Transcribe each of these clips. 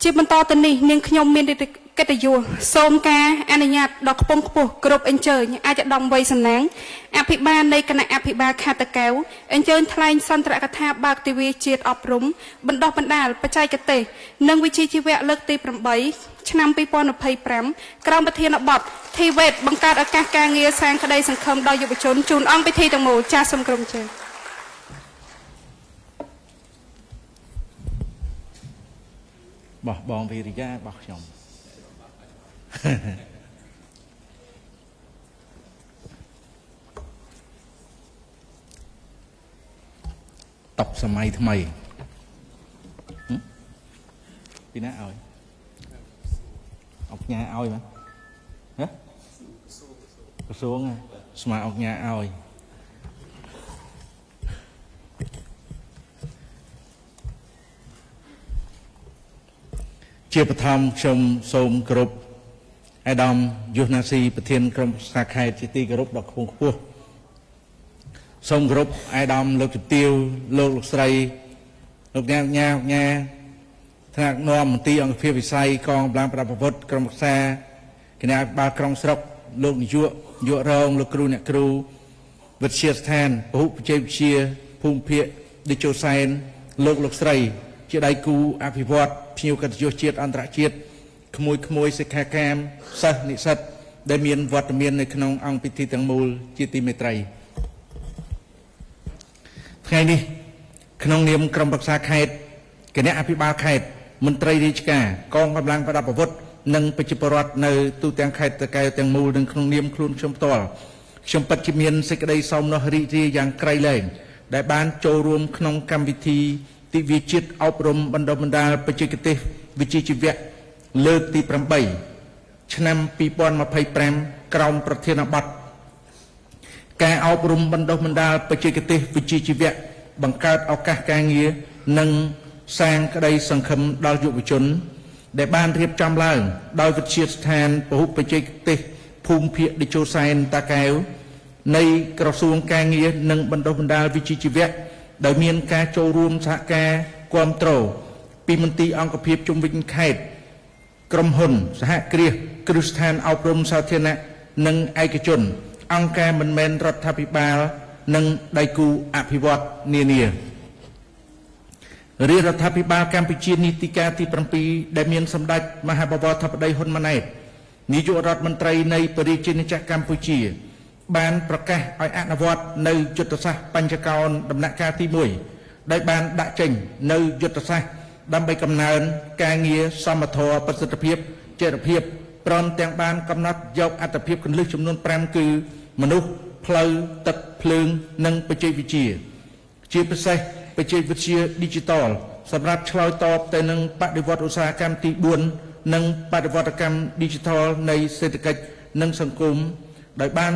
ជាបន្តទៅនេះនាងខ្ញុំមានកិត្តិយសសូមការអនុញ្ញាតដល់ខ្ពង់ខ្ពស់គ្រប់អញ្ជើញអាចដំវ័យសំណាងអភិបាលនៃគណៈអភិបាលខេត្តតាកែវអញ្ជើញថ្លែងសន្ទរកថាបើកទិវាជាតិអប់រំបណ្ដុះបណ្ដាលបច្ចេកទេសនិងវិជ្ជាជីវៈលើកទី8ឆ្នាំ2025ក្រោមប្រធានបទធីវេតបង្កើតឱកាសការងារសាងក្តីសង្ឃឹមដល់យុវជនជូនអង្គពិធីទាំងមូលចាសសូមក្រុមជើងបោះបងវិរិយាបោះខ្ញុំតបសម័យថ្មីពីណាឲ្យអង្គញាឲ្យបាទហ៎ក្រសួងស្មាអង្គញាឲ្យជាបឋមខ្ញុំសូមគោរពអាដាមយុណាស៊ីប្រធានក្រុមសាខេត្តជាទីគោរពដ៏ខ្ពង់ខ្ពស់សូមគោរពអាដាមលោកជំទាវលោកស្រីលោកញ៉ាថ្នាក់នាំមន្ត្រីអង្គភាពវិស័យកងកម្លាំងប្រដាប់អាវុធក្រុមប្រឹក្សាគណៈបាលក្រុងស្រុកលោកនាយករងលោកគ្រូអ្នកគ្រូវិទ្យាស្ថានពហុបច្ចេកវិទ្យាភូមិភាគឌីជូសែនលោកស្រីជាដៃគូអភិវឌ្ឍភ្ញៀវកិត្តិយសជាតិអន្តរជាតិក្មួយសិក្ខាកាមសិស្សនិស្សិតដែលមានវត្តមាននៅក្នុងអង្គពិធីទាំងមូលជាទីមេត្រីថ្ងៃនេះក្នុងនាមក្រុមប្រឹក្សាខេត្តគណៈអភិបាលខេត្តមន្ត្រីរាជការកងកម្លាំងប្រដាប់អាវុធនិងប្រជាពលរដ្ឋនៅទូទាំងខេត្តតាកែវទាំងមូលនិងក្នុងនាមខ្លួនខ្ញុំផ្ទាល់ខ្ញុំពិតជាមានសេចក្តីសោមនស្សរីករាយយ៉ាងក្រៃលែងដែលបានចូលរួមក្នុងកម្មវិធីទិវាជាតិអប់រំបណ្ដុះបណ្ដាលបច្ចេកទេសវិជ្ជាជីវៈលើកទី8ឆ្នាំ2025ក្រោមប្រធានបទការអប់រំបណ្ដុះបណ្ដាលបច្ចេកទេសវិជ្ជាជីវៈបង្កើតឱកាសការងារនិងសាងក្តីសង្ឃឹមដល់យុវជនដែលបានរៀបចំឡើងដោយវិទ្យាស្ថានពហុបច្ចេកទេសភូមិភាគឌីជូសែនតាកែវនៃក្រសួងការងារនិងបណ្ដុះបណ្ដាលវិជ្ជាជីវៈដោយមានការចូលរួមសហការគាំទ្រពីមន្ទីរអង្គភាពជុំវិញខេត្តក្រុមហ៊ុនសហគ្រាសគ្រឹះស្ថានអប់រំសាធារណៈនិងឯកជនអង្គការមិនមែនរដ្ឋាភិបាលនិងដៃគូអភិវឌ្ឍនានារាជរដ្ឋាភិបាលកម្ពុជានីតិកាលទី7ដែលមានសម្ដេចមហាបវរធិបតីហ៊ុនម៉ាណែតនាយករដ្ឋមន្ត្រីនៃប្រជាជាតិកម្ពុជាបានប្រកាសឲ្យអនុវត្តនៅយុទ្ធសាស្ត្របញ្ចកោណដំណាក់កាលទី1ដោយបានដាក់ចេញនៅយុទ្ធសាស្ត្រដើម្បីកំណើនការងារសមធម៌ប្រសិទ្ធភាពចីរភាពព្រមទាំងបានកំណត់យកអត្ថប្រយោជន៍គន្លឹះចំនួន5គឺមនុស្សផ្លូវទឹកភ្លើងនិងបច្ចេកវិទ្យាជាពិសេសបច្ចេកវិទ្យា Digital សម្រាប់ឆ្លើយតបទៅនឹងបដិវត្តឧស្សាហកម្មទី4និងបដិវត្តកម្ម Digital នៃសេដ្ឋកិច្ចនិងសង្គមដោយបាន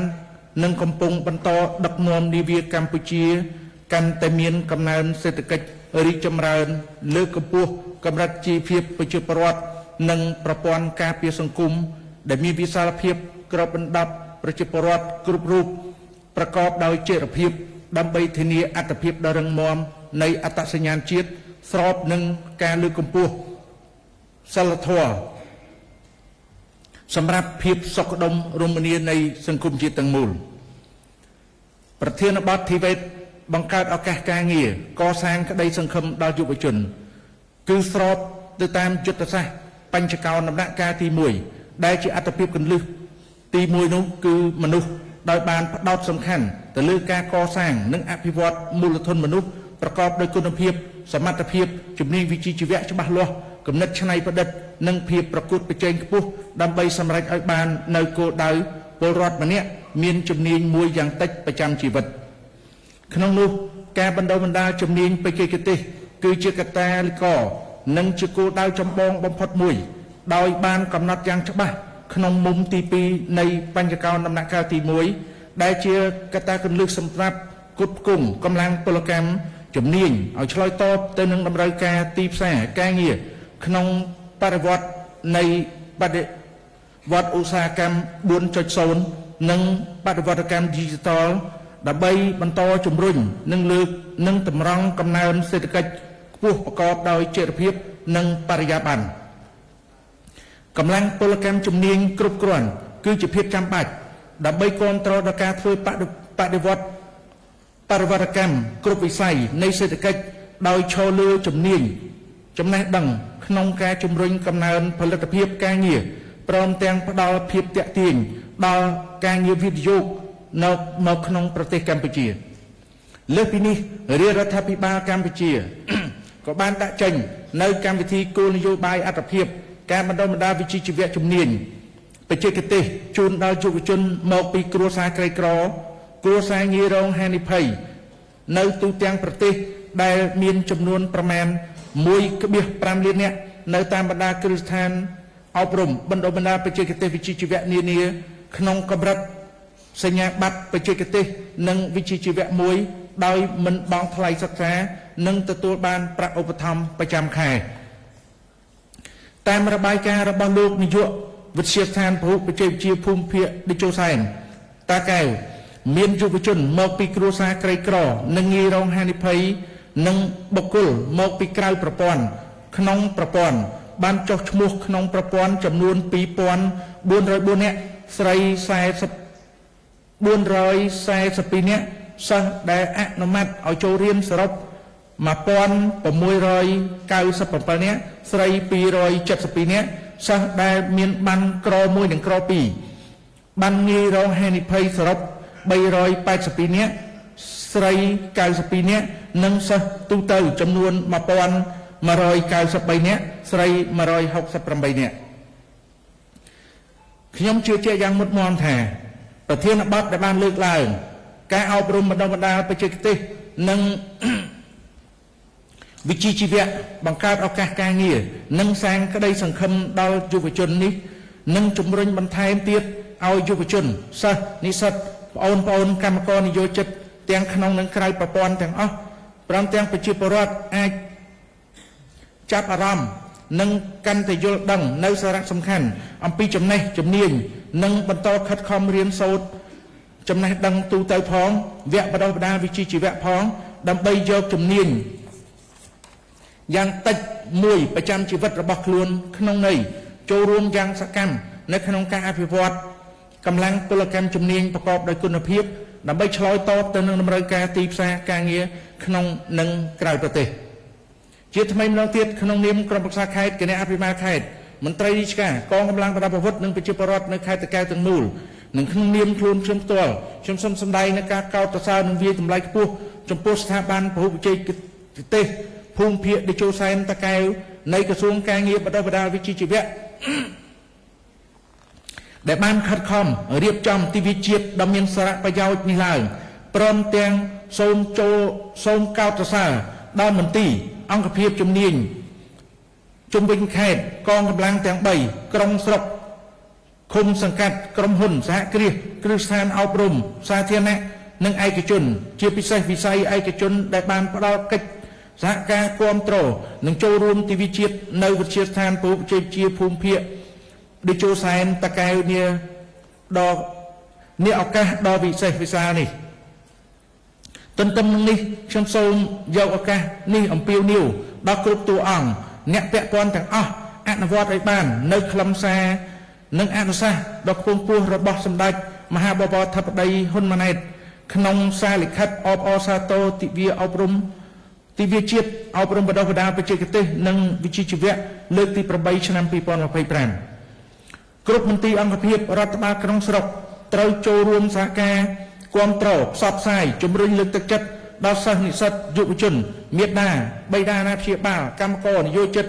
នឹងកំពុងបន្តដឹកនាំនាវាកម្ពុជាកាន់តែមានកំណើនសេដ្ឋកិច្ចរីកចម្រើនលើកកម្ពស់កម្រិតជីវភាពប្រជាពលរដ្ឋនិងប្រព័ន្ធការពារសង្គមដែលមានវិសាលភាពគ្របដណ្ដប់ប្រជាពលរដ្ឋគ្រប់រូបប្រកបដោយចីរភាពដើម្បីធានាអត្ថប្រយោជន៍ដ៏រឹងមាំនៃអត្តសញ្ញាណជាតិស្របនឹងការលើកកម្ពស់សិលធម៌សម្រាប់ភាពសុខដុមរមនានៃសង្គមជាតិទាំងមូលប្រធានបទធីវេតបង្កើតឱកាសការងារកសាងក្តីសង្ឃឹមដល់យុវជនគឺស្របទៅតាមយុទ្ធសាស្ត្របញ្ចកោណដំណាក់កាលទី1ដែលជាអត្ថប្រយោជន៍គន្លឹះទី1នោះគឺមនុស្សដោយបានផ្ដោតសំខាន់ទៅលើការកសាងនិងអភិវឌ្ឍមូលធនមនុស្សប្រកបដោយគុណភាពសមត្ថភាពជំនាញវិជ្ជាជីវៈច្បាស់លាស់គំនិតច្នៃប្រឌិតនិងភាពប្រកួតប្រជែងខ្ពស់ដើម្បីសម្រេចឲ្យបាននៅគោលដៅពលរដ្ឋម្នាក់មានជំនាញមួយយ៉ាងតិចប្រចាំជីវិតក្នុងនោះការបណ្ដុះបណ្ដាលជំនាញបច្ចេកទេសគឺជាកត្តាលីករនិងជាគោលដៅចម្បងបំផុតមួយដោយបានកំណត់យ៉ាងច្បាស់ក្នុងមុំទី2នៃបញ្ចកោណដំណាក់កាលទី1ដែលជាកត្តាគន្លឹះសម្រាប់គុតគង់កម្លាំងពលកម្មជំនាញឲ្យឆ្លើយតបទៅនឹងតម្រូវការទីផ្សារការងារក្នុងបរិវត្តនៃបដិវត្តឧស្សាហកម្ម 4.0 និងបដិវត្តកម្ម Digital ដើម្បីបន្តជំរុញនិងលើកនិងតម្រង់កំណើនសេដ្ឋកិច្ចខ្ពស់ប្រកបដោយចីរភាពនិងបរិយាបន្ន កម្លាំងពលកម្មជំនាញគ្រប់គ្រាន់គឺជាភាពចាំបាច់ដើម្បីគាំទ្រដល់ការធ្វើបដិវត្តកម្មគ្រប់វិស័យនៃសេដ្ឋកិច្ចដោយឈលលើជំនាញចំណេះដឹងក្នុងការជំរុញកំណើនផលិតភាពការងារព្រមទាំងផ្ដល់ភាពទាក់ទាញដល់ការងារវិនិយោគនៅក្នុងប្រទេសកម្ពុជាលើសពីនេះរាជរដ្ឋាភិបាលកម្ពុជាក៏បានដាក់ចេញនៅកម្មវិធីគោលនយោបាយអត្ថភាពការបណ្ដុះបណ្ដាលវិជ្ជាជីវៈជំនាញបច្ចេកទេសជូនដល់យុវជនមកពីគ្រួសារក្រីក្រគ្រួសារងាយរងហានិភ័យនៅទូទាំងប្រទេសដែលមានចំនួនប្រមាណ 1.5 លាននាក់នៅតាមបណ្ដាគ្រឹះស្ថានអប់រំបណ្ដុះបណ្ដាលបច្ចេកទេសវិជ្ជាជីវៈនានាក្នុងកម្រិតសញ្ញាបត្របច្ចេកទេសនិងវិជ្ជាជីវៈមួយដោយមិនបង់ថ្លៃសិក្សានិងទទួលបានប្រាក់ឧបត្ថម្ភប្រចាំខែតាមរបាយការណ៍របស់លោកនាយកវិទ្យាស្ថានពហុបច្ចេកវិទ្យាភូមិភាគតេជោសែនតាកែវមានយុវជនមកពីគ្រួសារក្រីក្រនិងងាយរងហានិភ័យនិងបុគ្គលមកពីក្រៅប្រព័ន្ធក្នុងប្រព័ន្ធបានចុះឈ្មោះក្នុងប្រព័ន្ធចំនួន 2,404 នាក់ស្រី442 នាក់សិស្សដែលអនុម័តឲ្យចូលរៀនសរុប 1,697 នាក់ស្រី272 នាក់សិស្សដែលមានប័ណ្ណក្រ1និងក្រ2បានងាយរងហានិភ័យសរុប 382 នាក់ស្រី92 នាក់និងសិស្សទូទៅចំនួន 1,193 នាក់ស្រី168 នាក់ខ្ញុំជឿជាក់យ៉ាងមុតមាំថាប្រធានបទដែលបានលើកឡើងការអប់រំបណ្ដុះបណ្ដាលបច្ចេកទេសនិងវិជ្ជាជីវៈបង្កើតឱកាសការងារនិងសាងក្តីសង្ឃឹមដល់យុវជននេះនឹងជំរុញបន្ថែមទៀតឲ្យយុវជនសិស្សនិស្សិតបងប្អូនកម្មករនិយោជិតទាំងក្នុងនិងក្រៅប្រព័ន្ធទាំងអស់ព្រមទាំងប្រជាពលរដ្ឋអាចចាប់អារម្មណ៍និងកាន់តែយល់ដឹងនៅសារៈសំខាន់អំពីចំណេះជំនាញនិងបន្តខិតខំរៀនសូត្រចំណេះដឹងទូទៅផងវគ្គបណ្ដុះបណ្ដាលវិជ្ជាជីវៈផងដើម្បីយកជំនាញយ៉ាងតិចមួយប្រចាំជីវិតរបស់ខ្លួនក្នុងន័យចូលរួមយ៉ាងសកម្មនៅក្នុងការអភិវឌ្ឍកម្លាំងពលកម្មជំនាញប្រកបដោយគុណភាពដើម្បីឆ្លើយតបទៅនឹងតម្រូវការទីផ្សារការងារក្នុងនិងក្រៅប្រទេសជាថ្មីម្ដងទៀតក្នុងនាមក្រុមប្រឹក្សាខេត្តគណៈអភិបាលខេត្តមន្ត្រីរាជការកងកម្លាំងប្រដាប់អាវុធនិងប្រជាពលរដ្ឋនៅខេត្តតាកែវទាំងមូលនិងក្នុងនាមខ្លួនខ្ញុំផ្ទាល់ខ្ញុំសូមសម្ដែងនៅការកោតសរសើរនិងវាយតម្លៃខ្ពស់ចំពោះស្ថាប័នពហុបច្ចេកទេសភូមិភាគតេជោសែនតាកែវនៃក្រសួងការងារបណ្ដុះបណ្ដាលវិជ្ជាជីវៈដែលបានខិតខំរៀបចំទិវាជាតិដ៏មានសារៈប្រយោជន៍នេះឡើងព្រមទាំងសូមកោតសរសើរដល់មន្ទីរអង្គភាពជំនាញជុំវិញខេត្តកងកម្លាំងទាំង3ក្រុងស្រុកឃុំសង្កាត់ក្រុមហ៊ុនសហគ្រាសគ្រឹះស្ថានអប់រំសាធារណៈនិងឯកជនជាពិសេសវិស័យឯកជនដែលបានផ្ដល់កិច្ចសហការគាំទ្រនិងចូលរួមទិវាជាតិនៅវិទ្យាស្ថានពហុបច្ចេកវិទ្យាភូមិភាគតេជោសែនតាកែវនាឱកាសដ៏វិសេសវិសាលនេះទន្ទឹមនឹងនេះខ្ញុំសូមយកឱកាសនេះអំពាវនាវដល់គ្រប់តួអង្គអ្នកពាក់ព័ន្ធទាំងអស់អនុវត្តឲ្យបាននៅខ្លឹមសារនិងអនុសាសន៍ដ៏ខ្ពង់ខ្ពស់របស់សម្ដេចមហាបវរធិបតីហ៊ុនម៉ាណែតក្នុងសារលិខិតអបអរសាទរទិវាជាតិអប់រំបណ្ដុះបណ្ដាលបច្ចេកទេសនិងវិជ្ជាជីវៈលើកទី8ឆ្នាំ2025គ្រប់មន្ទីរអង្គភាពរដ្ឋបាលក្នុងស្រុកត្រូវចូលរួមសហការគាំទ្រផ្សព្វផ្សាយជំរុញលើកទឹកចិត្តដល់សិស្សនិស្សិតយុវជនមាតាបិតាអាណាព្យាបាលកម្មករនិយោជិត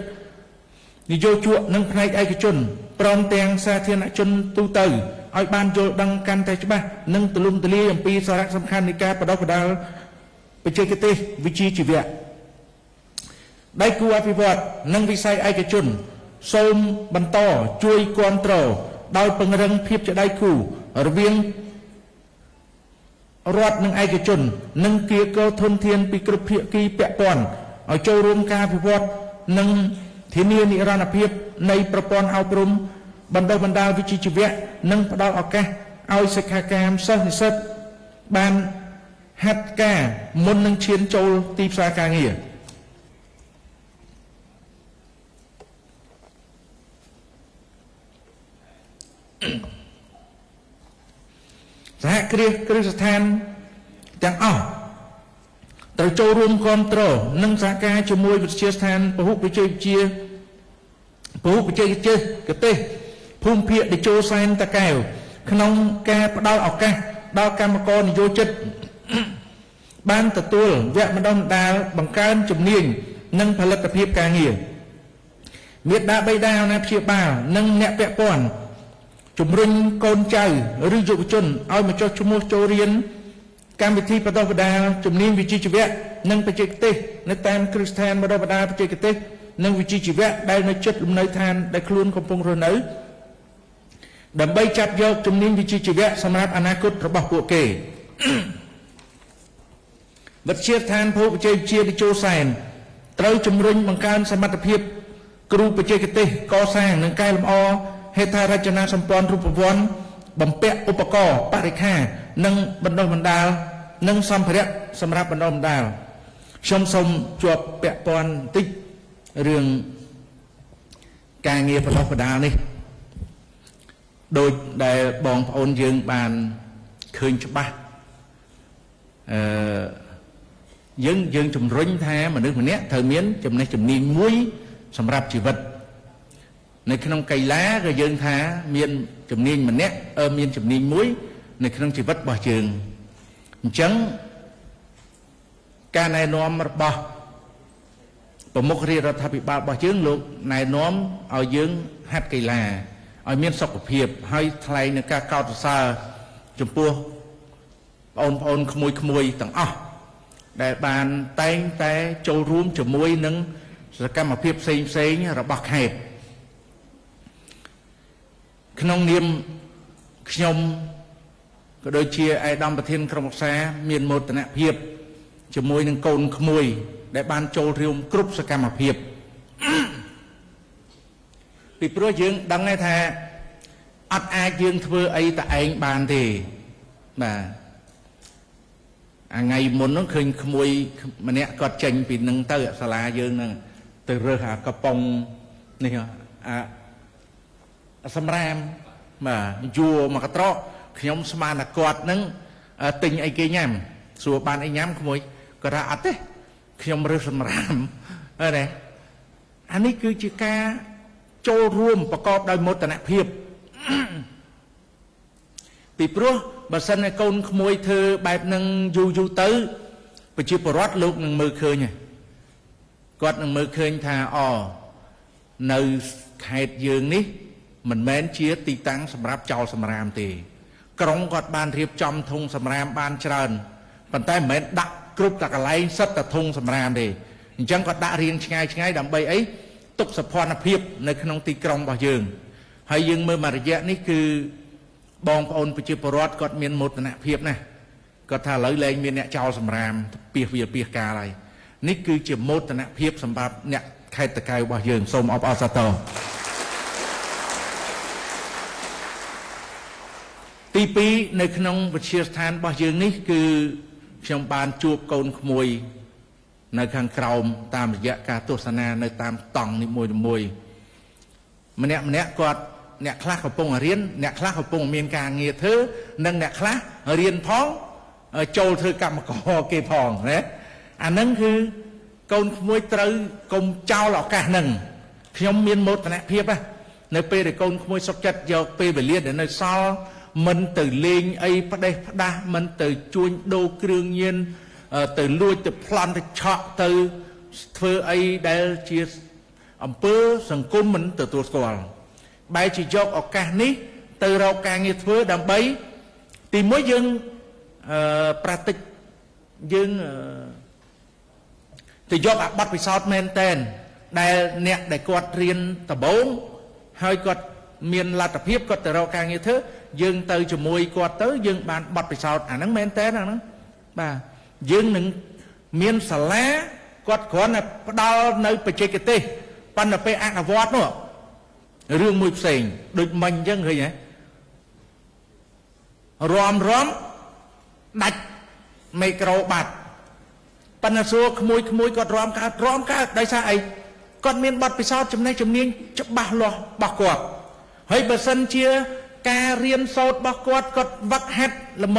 នយោជកនិងផ្នែកឯកជនព្រមទាំងសាធារណជនទូទៅឲ្យបានយល់ដឹងកាន់តែច្បាស់និងទូលំទូលាយអំពីសារៈសំខាន់នៃការបណ្ដុះបណ្ដាលបច្ចេកទេសវិជ្ជាជីវៈដៃគូអភិវឌ្ឍនិងវិស័យឯកជនសូមបន្តជួយគាំទ្រដោយពង្រឹងភាពជាដៃគូរវាងរដ្ឋនិងឯកជននិងគៀកោធនធានពីគ្រប់ភាគីពាក់ព័ន្ធឲ្យចូលរួមការអភិវឌ្ឍនិងធានានិរន្តរភាពនៃប្រព័ន្ធអប់រំបណ្ដុះបណ្ដាលវិជ្ជាជីវៈនិងផ្ដល់ឱកាសឲ្យសិក្ខាកាមសិស្សនិស្សិតបានហាត់ការមុននឹងឈានចូលទីផ្សារការងារ សហគ្រាសគ្រឹះស្ថានទាំងអស់ត្រូវចូលរួមគ្រប់គ្រងនិងសហការជាមួយវិទ្យាស្ថានពហុបច្ចេកវិទ្យាភូមិភាគតេជោសែនតាកែវក្នុងការផ្ដល់ឱកាសដល់កម្មករនិយោជិតបានទទួលវគ្គបណ្ដុះបណ្ដាលបង្កើនជំនាញនិងផលិតភាពការងារមាតាបិតាអាណាព្យាបាលនិងអ្នកពាក់ព័ន្ធជំរុញកូនចៅឬយុវជនឲ្យមកចុះឈ្មោះចូលរៀនកម្មវិធីបណ្ដុះបណ្ដាលជំនាញវិជ្ជាជីវៈនិងបច្ចេកទេសនៅតាមគ្រឹះស្ថានបណ្ដុះបណ្ដាលបច្ចេកទេសនិងវិជ្ជាជីវៈដែលនៅជិតលំនៅឋានដែលខ្លួនកំពុងរស់នៅដើម្បីចាប់យកជំនាញវិជ្ជាជីវៈសម្រាប់អនាគតរបស់ពួកគេវិទ្យាស្ថានភូមិបច្ចេកវិទ្យាតេជោសែនត្រូវជំរុញបង្កើនសមត្ថភាពគ្រូបច្ចេកទេសកសាងនិងកែលម្អហេដ្ឋារចនាសម្ព័ន្ធរូបវន្តបំពាក់ឧបករណ៍បរិក្ខារនិងបណ្ដុះបណ្ដាលនិងសម្ភារៈសម្រាប់បណ្ដុះបណ្ដាលខ្ញុំសូមជាប់ពាក់ព័ន្ធបន្តិចរឿងការងារបណ្ដុះបណ្ដាលនេះដោយដែលបងប្អូនយើងបានឃើញច្បាស់យើងជំរុញថាមនុស្សម្នាក់ត្រូវមានចំណេះជំនាញមួយសម្រាប់ជីវិតនៅក្នុងកីឡាក៏យើងថាមានជំនាញម្នាក់មានជំនាញមួយនៅក្នុងជីវិតរបស់យើងអញ្ចឹងការណែនាំរបស់ប្រមុខរាជរដ្ឋាភិបាលរបស់យើងលោកណែនាំឲ្យយើងហាត់កីឡាឲ្យមានសុខភាពហើយថ្លែងនឹងការកោតសរសើរចំពោះបងប្អូនក្មួយទាំងអស់ដែលបានតែងតែចូលរួមជាមួយនឹងសកម្មភាពផ្សេងរបស់ខេត្តក្នុងនាមខ្ញុំក៏ដូចជាឯកឧត្តមប្រធានក្រុមប្រឹក្សាមានមោទនភាពជាមួយនឹងកូនក្មួយដែលបានចូលរួមគ្រប់សកម្មភាពពីព្រោះយើងដឹងថាអត់អាចយើងធ្វើអីតែឯងបានទេបាទថ្ងៃមុននោះឃើញក្មួយម្នាក់គាត់ចេញពីនឹងទៅសាលាយើងហ្នឹងទៅរើសអាកំប៉ុងនេះសម្រាមបាទយួរមកកត្រកខ្ញុំស្មានតែគាត់ហ្នឹងទិញអីគេញ៉ាំសួរបានអីញ៉ាំក្មួយគាត់ថាអត់ទេខ្ញុំរើសសម្រាមណាអានេះគឺជាការចូលរួមប្រកបដោយមោទនភាពពីព្រោះបើសិនឯកូនក្មួយធ្វើបែបហ្នឹងយូរទៅប្រជាពលរដ្ឋលោកនឹងមើលឃើញគាត់នឹងមើលឃើញថានៅខេត្តយើងនេះមិនមែនជាទីតាំងសម្រាប់ចោលសម្រាមទេក្រុងគាត់បានរៀបចំធុងសម្រាមបានច្រើនប៉ុន្តែមិនមែនដាក់គ្រប់តែកន្លែងសិតតែធុងសម្រាមទេអញ្ចឹងគាត់ដាក់រៀងឆ្ងាយដើម្បីអីទុកសភនភាពនៅក្នុងទីក្រុងរបស់យើងហើយយើងមើលមួយរយៈនេះគឺបងប្អូនប្រជាពលរដ្ឋគាត់មានមោទនភាពណាស់គាត់ថាឥឡូវលែងមានអ្នកចោលសម្រាមពីកាលហើយនេះគឺជាមោទនភាពសម្រាប់អ្នកខេត្តតាកែវរបស់យើងសូមអបអរសាទរទី2នៅក្នុងវិទ្យាស្ថានរបស់យើងនេះគឺខ្ញុំបានជួបកូនក្មួយនៅខាងក្រោមតាមរយៈការទស្សនានៅតាមតង់នីមួយម្នាក់គាត់អ្នកខ្លះកំពុងរៀនអ្នកខ្លះកំពុងមានការងារធ្វើនិងអ្នកខ្លះរៀនផងចូលធ្វើកម្មករគេផងណាអាហ្នឹងគឺកូនក្មួយត្រូវកុំចោលឱកាសហ្នឹងខ្ញុំមានមោទនភាពនៅពេលដែលកូនក្មួយសុខចិត្តយកពេលវេលាដែលនៅសល់មិនទៅលេងអីផ្ដេសផ្ដាស់មិនទៅជួញដូរគ្រឿងញៀនទៅលួចទៅប្លន់ទៅឆក់ទៅធ្វើអីដែលជាអំពើសង្គមមិនទទួលស្គាល់បែរជាយកឱកាសនេះទៅរកការងារធ្វើដើម្បីទីមួយយើងប្រាតិចយើងទៅយកអាប័ណ្ណពិសោធន៍មែនតែនដែលអ្នកដែលគាត់រៀនដំបូងហើយគាត់មានលទ្ធភាពគាត់ទៅរកការងារធ្វើយើងទៅជាមួយគាត់ទៅយើងបានប័ណ្ណពិសោធន៍អាហ្នឹងមែនតែនអាហ្នឹងបាទយើងនឹងមានសាលាគាត់គ្រាន់តែផ្ដល់នៅបច្ចេកទេសប៉ុន្តែពេលអនុវត្តនោះរឿងមួយផ្សេងដូចមិញអញ្ចឹងឃើញហ៎រំដាច់មីក្រូបាត់ប៉ុន្តែសួរក្មួយគាត់រំកើតដោយសារអីគាត់មានបទពិសោធន៍ចំណេះជំនាញច្បាស់លាស់របស់គាត់ហើយបើសិនជា ការរៀនសូត្ររបស់គាត់គាត់វឹកហាត់ល្មម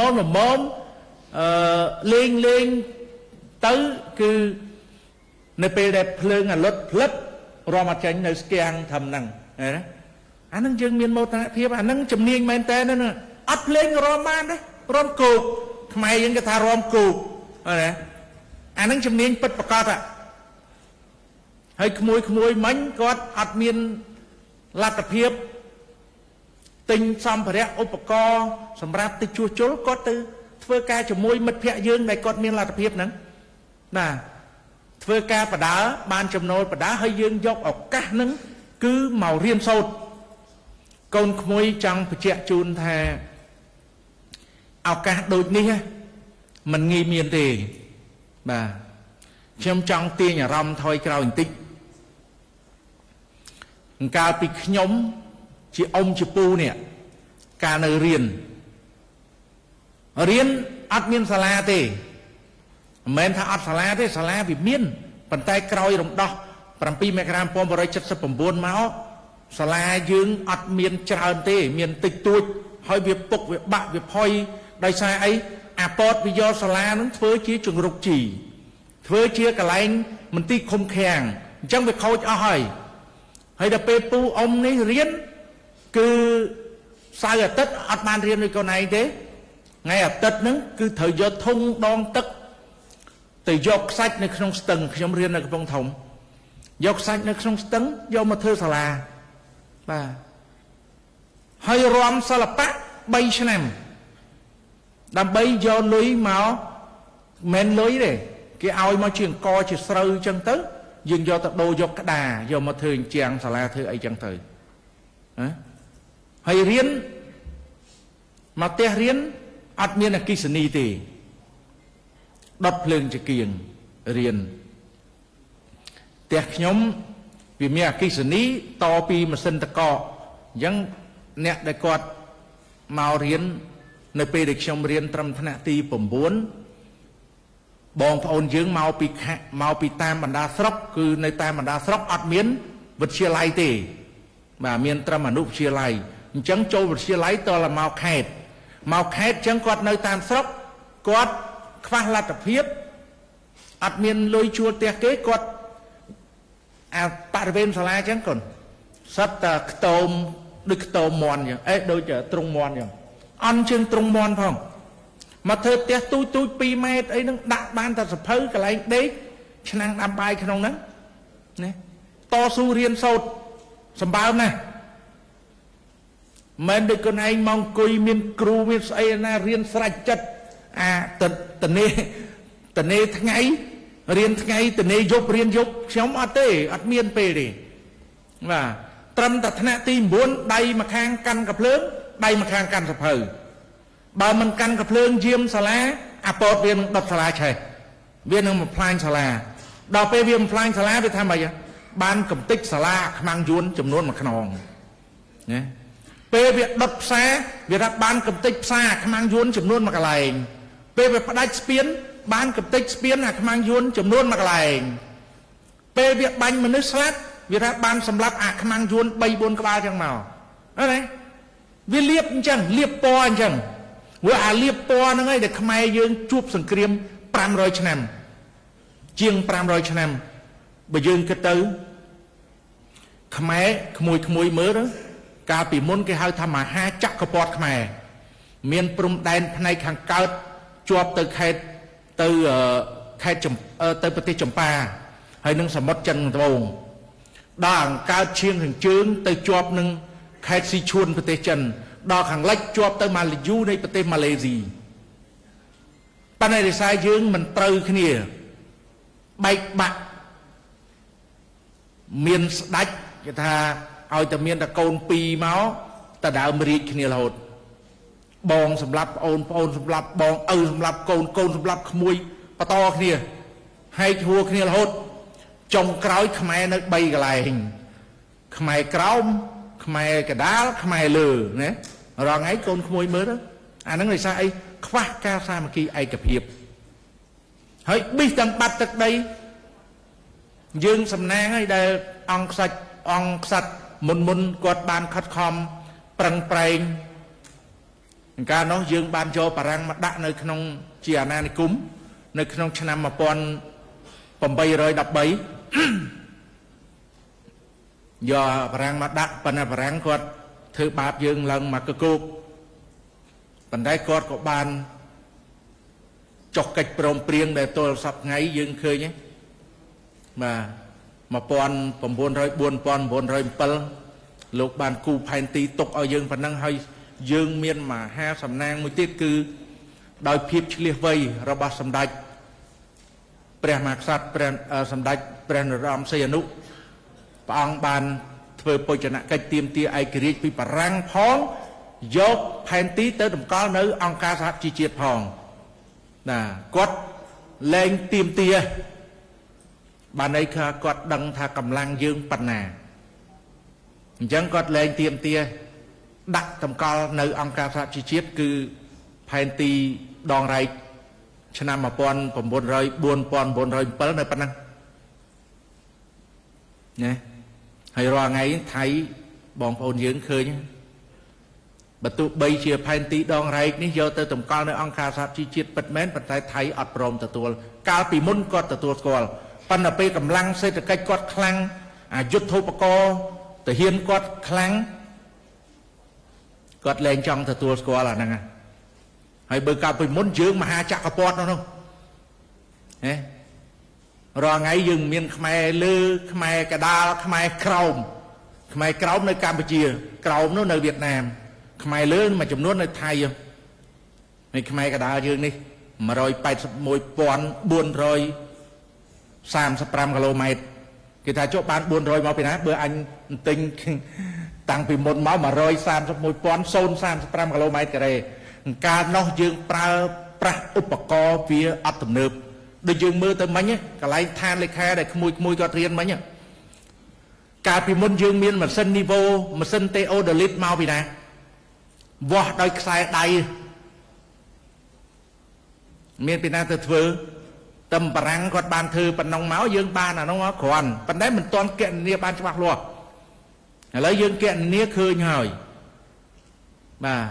លេងទៅគឺនៅពេលដែលភ្លើងអាលុតផ្លឹបរំអត់ចាញ់នៅស្គាំងធំហ្នឹងណាអាហ្នឹងយើងមានមោទនភាពអាហ្នឹងជំនាញមែនតើណាអត់ភ្លេងរំបានទេរំគោកខ្មែរយើងគេថារំគោកណាអាហ្នឹងជំនាញពិតប្រកបហើយក្មួយមិញគាត់អត់មានលទ្ធភាពទិញសម្ភារៈឧបករណ៍សម្រាប់ទៅជួសជុលគាត់ទៅធ្វើការជាមួយមិត្តភ័ក្តិយើងដែលគាត់មានលទ្ធភាពហ្នឹងណាធ្វើការបដាបានចំណូលបដាហើយយើងយកឱកាសហ្នឹងគឺមករៀនសូត្រកូនក្មួយចង់បញ្ជាក់ជូនថាឱកាសដូចនេះมันងាយមានទេបាទខ្ញុំចង់ទាញអារម្មណ៍ថយក្រោយបន្តិចកាលពីខ្ញុំជាអ៊ំជាពូនេះកាលនៅរៀនអត់មានសាលាទេមិនមែនថាអត់សាលាទេសាលាវាមានប៉ុន្តែក្រោយរំដោះ7មករា1979មកសាលាយើងអត់មានច្រើនទេមានតិចតួចហើយវាពុកវាបាក់វាផុយដោយសារអីអាពតវាយកសាលានឹងធ្វើជាជង្រុកជីធ្វើជាកន្លែងមន្ទីរឃុំឃាំងអញ្ចឹងវាខូចអស់ហើយដល់ពេលពូអ៊ំនេះរៀនគឺសៅរ៍អាទិត្យអត់បានរៀនដូចកូនឯងទេថ្ងៃអាទិត្យហ្នឹងគឺត្រូវយកធុងដងទឹកទៅយកខ្សាច់នៅក្នុងស្ទឹងខ្ញុំរៀននៅកំពង់ធំយកខ្សាច់នៅក្នុងស្ទឹងយកមកធ្វើសាលាបាទហើយរំសិល្បៈ3ឆ្នាំដើម្បីយកលុយមកមិនលុយទេគេឲ្យមកជាអង្គជាស្រូវអញ្ចឹងទៅយើងយកទៅដូរយកក្តារយកមកធ្វើអញ្ចឹងសាលាធ្វើអីចឹងទៅហើយរៀនមកផ្ទះរៀនអត់មានអគ្គិសនីទេដុតភ្លើងចង្គៀងរៀនផ្ទះខ្ញុំវាមានអគ្គិសនីតពីម៉ាស៊ីនតកកអញ្ចឹងអ្នកដែលគាត់មករៀននៅពេលដែលខ្ញុំរៀនត្រឹមថ្នាក់ទី9បងប្អូនយើងមកពីតាមបណ្ដាស្រុកគឺនៅតាមបណ្ដាស្រុកអត់មានវិទ្យាល័យទេបាទមានត្រឹមអនុវិទ្យាល័យអញ្ចឹងចូលវិទ្យាល័យតរមកខេត្តអញ្ចឹងគាត់នៅតាមស្រុកគាត់ខ្វះលទ្ធភាពអត់មានលុយជួលផ្ទះគេគាត់អាបរិវេណសាលាអញ្ចឹងកូនសិតតែខ្ទមដូចខ្ទមមន់អញ្ចឹងដូចទ្រុងមន់អញ្ចឹងអន់ជើងទ្រុងមន់ផងមកធ្វើផ្ទះទូច2ម៉ែត្រអីហ្នឹងដាក់បានតែសភៅកន្លែងដេកឆ្នាំងដាំបាយក្នុងហ្នឹងណាតស៊ូរៀនសូត្រសម្បើមណាស់មិនដូចខ្លួនឯងមកអង្គុយមានគ្រូមានស្អីណារៀនស្រេចចិត្តអាតនេថ្ងៃរៀនថ្ងៃតនេយប់រៀនយប់ខ្ញុំអត់ទេអត់មានពេលទេបាទត្រឹមតែថ្នាក់ទី9ដៃម្ខាងកាន់កាភ្លើងដៃម្ខាងកាន់សភៅបើមិនកាន់កាភ្លើងយាមសាលាអាពតវានឹងដុតសាលាឆេះវានឹងបំផ្លាញសាលាដល់ពេលវាបំផ្លាញសាលាវាថាម៉េចបានកំតិចសាលាខ្មាំងយួនចំនួន1ខ្នងណាពេលវាដុតផ្សារវាថាបានកំតិចផ្សារខ្មាំងយួនចំនួន1កន្លែងពេលវាផ្ដាច់ស្ពានបានកំតិចស្ពានអាខ្មាំងយួនចំនួន1កន្លែងពេលវាបាញ់មនុស្សស្លាប់វាថាបានសម្លាប់អាខ្មាំងយួន3 4ក្បាលចឹងមកអត់ទេវាលៀបអញ្ចឹងលៀបពណ៌អញ្ចឹងវាអាលៀបពណ៌ហ្នឹងឯងដែលខ្មែរយើងជួបសង្គ្រាម500ឆ្នាំជាង500ឆ្នាំបើយើងគិតទៅខ្មែរក្មួយមើលកាលពីមុនគេហៅថាមហាចក្រពត្តិខ្មែរមានព្រំដែនផ្នែកខាងកើតជាប់ទៅខេត្តទៅប្រទេសចម្ប៉ាហើយនឹងសមុទ្រចិនត្បូងដល់ខាងកើតឈៀងខាងជើងទៅជាប់នឹងខេត្តស៊ីឈួនប្រទេសចិនដល់ខាងលិចជាប់ទៅម៉ាឡាយូនៃប្រទេសម៉ាឡេស៊ីប៉ុន្តែរិះសាយើងមិនត្រូវគ្នាបែកបាក់មានស្ដេចគេថាឲ្យតែមានតែកូន2មកតែដើមរៀបគ្នារហូតបងសម្រាប់ប្អូនសម្រាប់បងឪសម្រាប់កូនសម្រាប់ក្មួយបន្តគ្នាហែកហួរគ្នារហូតចុងក្រោយខ្មែរនៅ3កន្លែងខ្មែរក្រោមខ្មែរកដាលខ្មែរលើណារងឯងកូនក្មួយមើលទៅអាហ្នឹងដោយសារអីខ្វះការសាមគ្គីឯកភាពហើយប៊ីសទាំងបាត់ទឹកដីយើងសំណាងហើយដែលអង្គខ្សាច់មុនគាត់បានខិតខំប្រឹងប្រែង ការនោះយើងបានយកបារាំងមកដាក់នៅក្នុងជាអាណានិគមនៅក្នុងឆ្នាំ1813យកបារាំងមកដាក់ប៉ុន្តែបារាំងគាត់ធ្វើបាបយើងឡើងមកកគោកប៉ុន្តែគាត់ក៏បានចុះកិច្ចព្រមព្រៀងដែលទល់សប្តាហ៍ថ្ងៃយើងឃើញហ្នឹងបាទ1904-1907លោកបានគូផែនទីទុកឲ្យយើងប៉ុណ្ណឹងហើយយើងមានមហាសំណាងមួយទៀតគឺដោយភាពឆ្លៀសវៃរបស់សម្ដេចព្រះមហាក្សត្រព្រះសម្ដេចព្រះនរោត្តមសីហនុព្រះអង្គបានធ្វើបូជនកិច្ចទាមទារឯករាជ្យពីបារាំងផងយកផែនទីទៅតម្កល់នៅអង្គការសហជីវជាតិផងណាគាត់លែងទាមទារបានន័យថាគាត់ដឹងថាកម្លាំងយើងប៉ុណ្ណាអញ្ចឹងគាត់លែងទាមទារដាក់តម្កល់នៅអង្គការសហជីវជាតិគឺផែនទីដងរែកឆ្នាំ1904-1907នៅប៉ុណ្ណឹងណាហើយរាល់ថ្ងៃថៃបងប្អូនយើងឃើញបើទោះបីជាផែនទីដងរែកនេះយកទៅតម្កល់នៅអង្គការសហជីវជាតិពិតមែនប៉ុន្តែថៃអត់ព្រមទទួលកាលពីមុនគាត់ទទួលស្គាល់ប៉ុន្តែពេលកម្លាំងសេដ្ឋកិច្ចគាត់ខ្លាំងអាយុទ្ធោបករណ៍ទាហានគាត់ខ្លាំងគាត់លែងចង់ទទួលស្គាល់អាហ្នឹងហើយបើកាលពីមុនយើងមហាចក្រពត្តិនោះហ៎រាល់ថ្ងៃយើងមានខ្មែរលើខ្មែរកដាលខ្មែរក្រោមនៅកម្ពុជាក្រោមនោះនៅវៀតណាមខ្មែរលើមួយចំនួននៅថៃហើយខ្មែរកដាលយើងនេះ181,435 គីឡូម៉ែត្រគេថាចុះបាន400មកពីណាបើអញទិញតាំងពីមុនមក131,035 គីឡូម៉ែត្រការ៉េកាលនោះយើងប្រើប្រាស់ឧបករណ៍វាអត់ទំនើបដូចយើងមើលទៅមិញកន្លែងឋានលេខាដែលក្មួយគាត់រៀនមិញកាលពីមុនយើងមានម៉ាស៊ីននីវ៉ូម៉ាស៊ីនតេអូដេលីតមកពីណាវាស់ដោយខ្សែដៃមានពីណាទៅធ្វើតែបារាំងគាត់បានធ្វើប៉ុណ្ណឹងមកយើងបានអានោះមកគ្រាន់ប៉ុន្តែមិនទាន់គណនាបានច្បាស់លាស់ឥឡូវយើងគណនាឃើញហើយបាទ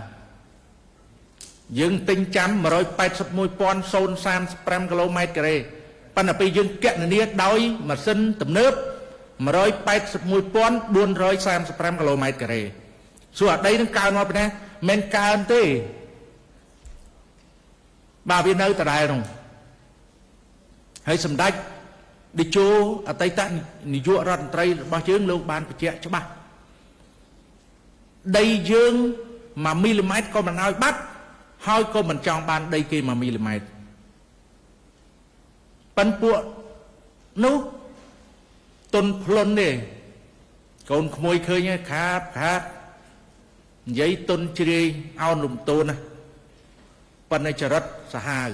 យើងទិញចាំ181,035 គីឡូម៉ែត្រការ៉េប៉ុន្តែពេលយើងគណនាដោយម៉ាស៊ីនទំនើប181,435 គីឡូម៉ែត្រការ៉េសួរអាដីនឹងកើនមកពីណាមិនកើនទេបាទវានៅដដែលនោះហើយសម្ដេចតេជោអតីតនាយករដ្ឋមន្ត្រីរបស់យើងលោកបានបញ្ជាក់ច្បាស់ដីយើង1មីលីម៉ែត្រក៏មិនឲ្យបាត់ហើយក៏មិនចង់បានដីគេ1មីលីម៉ែត្រប៉ិនពួកនោះទុនភ្លុនទេកូនក្មួយឃើញខាតនិយាយទុនជ្រាយអោនលំតូនណាប៉ុន្តែចរិតសាហាវ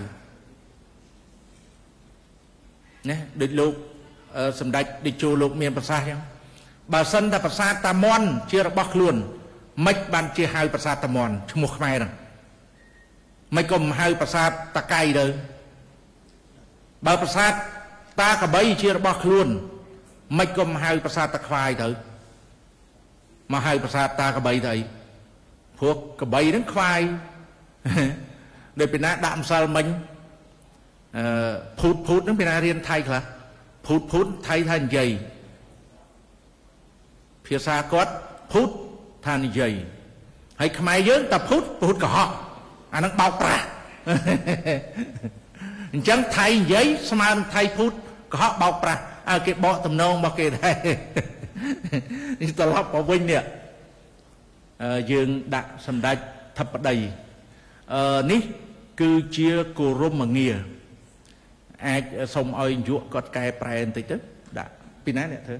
ណាដូចលោកសម្ដេចតេជោលោកមានប្រសាសន៍ចឹងបើសិនតែប្រាសាទតាមន់ជារបស់ខ្លួនមិនបានជាហៅប្រាសាទតាមន់ឈ្មោះខ្មែរហ្នឹងមិនក៏មិនហៅប្រាសាទតាកៃទៅបើប្រាសាទតាកបីជារបស់ខ្លួនមិនក៏មិនហៅប្រាសាទតាខ្វាយទៅមកហៅប្រាសាទតាកបីទៅអីព្រោះកបីហ្នឹងខ្វាយដូចពីណាដាក់ម្សិលមិញភូតហ្នឹងពីណារៀនថៃខ្លះភូតថៃថានិយាយភាសាគាត់ភូតថានិយាយហើយខ្មែរយើងតែភូតកុហកអាហ្នឹងបោកប្រាស់អញ្ចឹងថៃនិយាយស្មើនឹងថៃភូតកុហកបោកប្រាស់គេបកតំណងរបស់គេដែរនេះត្រឡប់មកវិញនេះយើងដាក់សម្ដេចធិបតីនេះគឺជាគោរមងារអាចសូមឲ្យយុគាត់កែប្រែបន្តិចទៅដាក់ពីណាអ្នកធ្វើ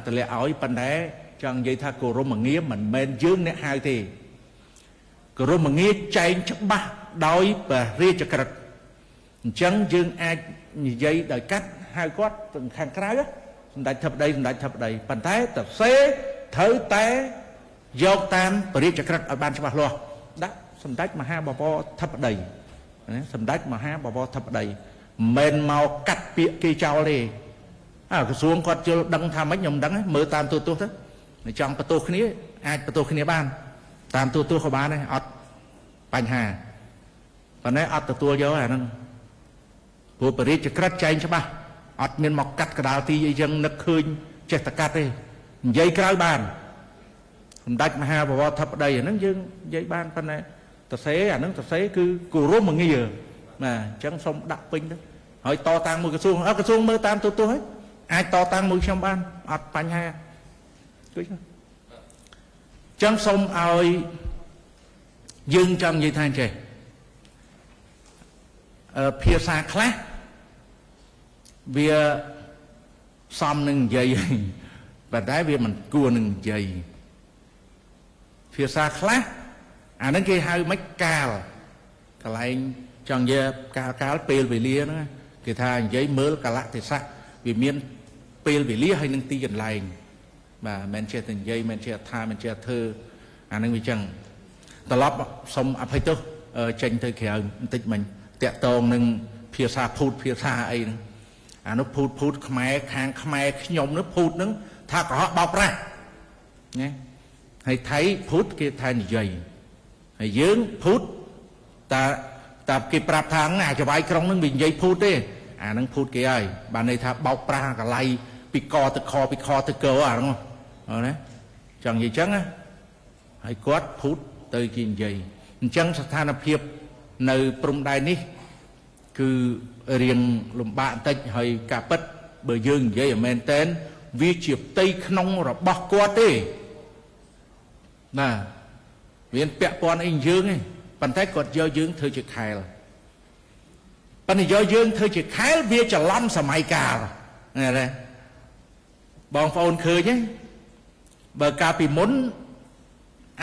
តម្លាក់ឲ្យប៉ុន្តែចង់និយាយថាគោរមងារមិនមែនយើងអ្នកហៅទេគោរមងារចែងច្បាស់ដោយព្រះរាជក្រឹត្យអញ្ចឹងយើងអាចនិយាយដោយកាត់ហៅគាត់ទៅខាងក្រៅសម្ដេចធិបតីប៉ុន្តែតសេត្រូវតែយកតាមព្រះរាជក្រឹត្យឲ្យបានច្បាស់លាស់ដាក់សម្ដេចមហាបវរធិបតីសម្ដេចមហាបវរធិបតីមិនមកកាត់ពាក្យគេចោលទេក្រសួងគាត់ជិលដឹងថាម៉េចខ្ញុំដឹងមើលតាមទូទៅចង់បន្ទោសគ្នា អាចបន្ទោសគ្នាបានតាមទូក៏បានដែរអត់បញ្ហាប៉ុន្តែអត់ទទួលយកអាហ្នឹងព្រោះបរិយាក្រិតចែងច្បាស់អត់មានមកកាត់កដាលទីអីចឹងនឹកឃើញចេះតែកាត់ទេនិយាយក្រៅបានសម្ដេចមហាបវរធិបតីអាហ្នឹងយើងនិយាយបានប៉ុន្តែតសេអាហ្នឹងតសេគឺគោរមងារបាទអញ្ចឹងសូមដាក់ពេញទៅហើយតតាំងមួយក្រសួងក្រសួងមើលតាមទូហើយអាចតតាំងមួយខ្ញុំបានអត់បញ្ហាគឺអញ្ចឹងសូមឲ្យយើងចង់និយាយថាចេះភាសាខ្លះវាសមនឹងនិយាយប៉ុន្តែវាមិនគួរនឹងនិយាយភាសាខ្លះអាហ្នឹងគេហៅមិនកាលកន្លែងចង់និយាយកាលពេលវេលាហ្នឹងគេថានិយាយមើលកលៈទេសៈវាមានពេលវេលាហើយនឹងទីកន្លែងបាទមិនចេះតែនិយាយមិនចេះថាមិនចេះធ្វើអាហ្នឹងវាចឹងត្រឡប់សុំអភ័យទោសចេញទៅក្រៅបន្តិចមិញតាក់តងនឹងភាសាភូតភាសាអីហ្នឹងអានោះភូតខ្មែរខាងខ្មែរខ្ញុំនោះភូតហ្នឹងថាកុហកបោកប្រាស់ណាហើយថៃភូតគេថានិយាយហើយយើងភូតតាគេប្រាប់ថាអាចវាយក្រុងហ្នឹងវានិយាយភូតទេអាហ្នឹងភូតគេហើយបានន័យថាបោកប្រាស់កលៃពីកទៅខពីខទៅកអាហ្នឹងណាចង់និយាយចឹងណាហើយគាត់ភូតទៅគេនិយាយអញ្ចឹងស្ថានភាពនៅព្រំដែននេះគឺរៀងលំបាកបន្តិចហើយការពិតបើយើងនិយាយមែនតែនវាជាផ្ទៃក្នុងរបស់គាត់ទេណាមានពាក់ព័ន្ធអីយើងទេប៉ុន្តែគាត់យកយើងធ្វើជាខែលប៉ុន្តែយកយើងធ្វើជាខែលវាច្រឡំសម័យកាលណាទេបងប្អូនឃើញទេបើកាលពីមុន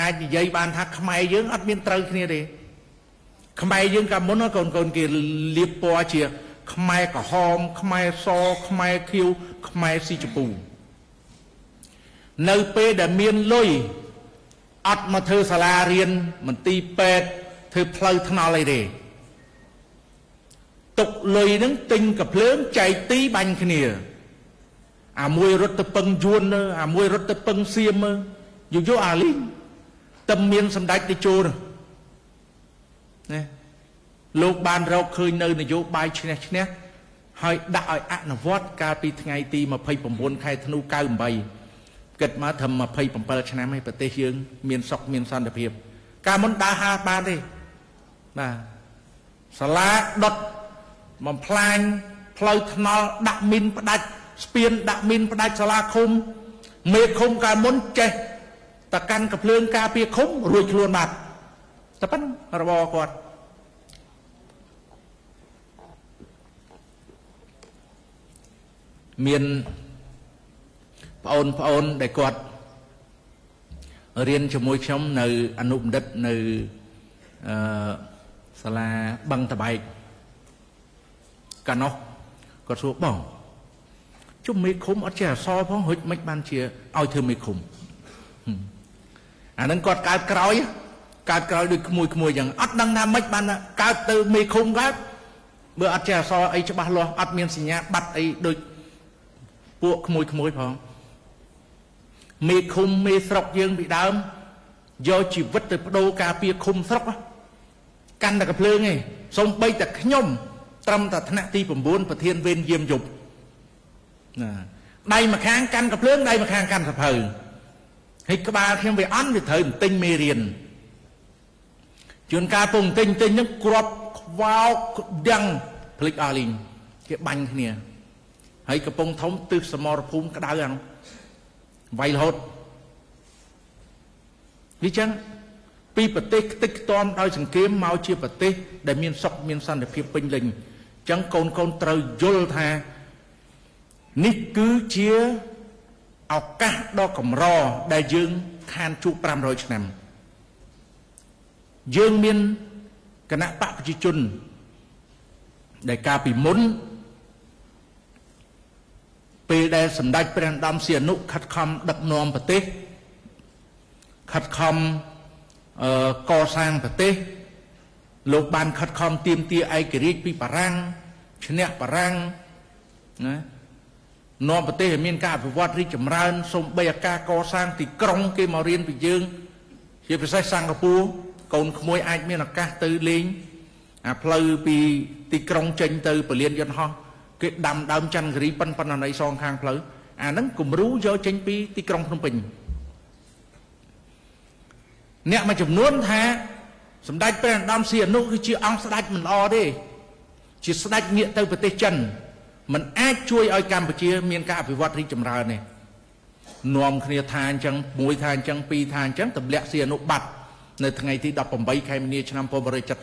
អាចនិយាយបានថាខ្មែរយើងអត់មានត្រូវគ្នាទេខ្មែរយើងកាលមុនកូនគេលាបពណ៌ជាខ្មែរក្រហមខ្មែរសខ្មែរខៀវខ្មែរស៊ីជពូនៅពេលដែលមានលុយអត់មកធ្វើសាលារៀនមន្ទីរពេទ្យធ្វើផ្លូវថ្នល់អីទេទុកលុយហ្នឹងទិញកាភ្លើងចែកទីបាញ់គ្នាអាមួយរត់ទៅពឹងយួនអាមួយរត់ទៅពឹងសៀមយកអាលីងតែមានសម្ដេចតេជោណាលោកបានរកឃើញនៅនយោបាយឈ្នះហើយដាក់ឲ្យអនុវត្តកាលពីថ្ងៃទី29ខែធ្នូ98គិតមកត្រឹម27ឆ្នាំឯប្រទេសយើងមានសុខមានសន្តិភាពកាលមុនដើរហាបានទេបាទសាលាដុតបំផ្លាញផ្លូវថ្នល់ដាក់មីនផ្ដាច់ស្ពានដាក់មីនផ្ដាច់សាលាឃុំមេឃុំកាលមុនចេះតកាន់កភ្លើងការពារឃុំរួចខ្លួនបាត់តែប៉ុណ្ណឹងរបបគាត់មានប្អូនដែលគាត់រៀនជាមួយខ្ញុំនៅអនុបណ្ឌិតនៅសាលាបឹងតបែកកាលនោះគាត់សួរបងជុំមេឃុំអត់ចេះអសរផងរួចមិនបានជាឲ្យធ្វើមេឃុំអាហ្នឹងគាត់កើតក្រោយដូចក្មួយចឹងអត់ដឹងថាមិនបានកើតទៅមេឃុំកើតបើអត់ចេះអសរអីច្បាស់លាស់អត់មានសញ្ញាបត្រអីដូចពួកក្មួយផងមេឃុំមេស្រុកយើងពីដើមយកជីវិតទៅបដូរការពារឃុំស្រុកកាន់តែកភ្លើងឯងសូម្បីតែខ្ញុំត្រឹមតែថ្នាក់ទី9ប្រធានវេនយាមយប់ណាដៃម្ខាងកាន់កភ្លើងដៃម្ខាងកាន់សភៅហើយក្បាលខ្ញុំវាអន់វាត្រូវទិញមេរៀនជួនកាលពងទិញហ្នឹងគ្រាប់ខ្វោកដឹងភ្លេចអស់លីងគេបាញ់គ្នាហើយកំពង់ធំទិសសមរភូមិក្តៅហ្នឹងវាយរហូតវាចឹងពីប្រទេសខ្ទេចខ្ទាំដោយសង្គ្រាមមកជាប្រទេសដែលមានសុខមានសន្តិភាពពេញលេញចឹងកូនត្រូវយល់ថានេះគឺជាឱកាសដ៏កម្រដែលយើងខានជួប500ឆ្នាំយើងមានគណៈបកប្រជាជនដែលកាលពីមុនពេលដែលសម្ដេចព្រះនរោត្តមសីហនុខិតខំដឹកនាំប្រទេសខិតខំកសាងប្រទេសលោកបានខិតខំទាមទារឯករាជ្យពីបារាំងឈ្នះបារាំងណា នាំប្រទេសឲ្យមានការអភិវឌ្ឍរីកចម្រើនសូម្បីអាការកសាងទីក្រុងគេមករៀនពីយើងជាពិសេសសិង្ហបុរីកូនក្មួយអាចមានឱកាសទៅលេងអាផ្លូវពីទីក្រុងចេញទៅពលានយន្តហោះគេដាំដើមច័ន្ទគិរីប៉ុនណីសងខាងផ្លូវអាហ្នឹងគំរូយកចេញពីទីក្រុងភ្នំពេញអ្នកមួយចំនួនថាសម្ដេចព្រះនរោត្តមសីហនុគឺជាអង្គស្ដេចមិនល្អទេជាស្ដេចងាកទៅប្រទេសចិនមិនអាចជួយឲ្យកម្ពុជាមានការអភិវឌ្ឍរីកចម្រើនទេនាំគ្នាថាអញ្ចឹងមួយថាអញ្ចឹងពីរថាអញ្ចឹងទម្លាក់សីហនុបាត់នៅថ្ងៃទី18ខែមីនាឆ្នាំ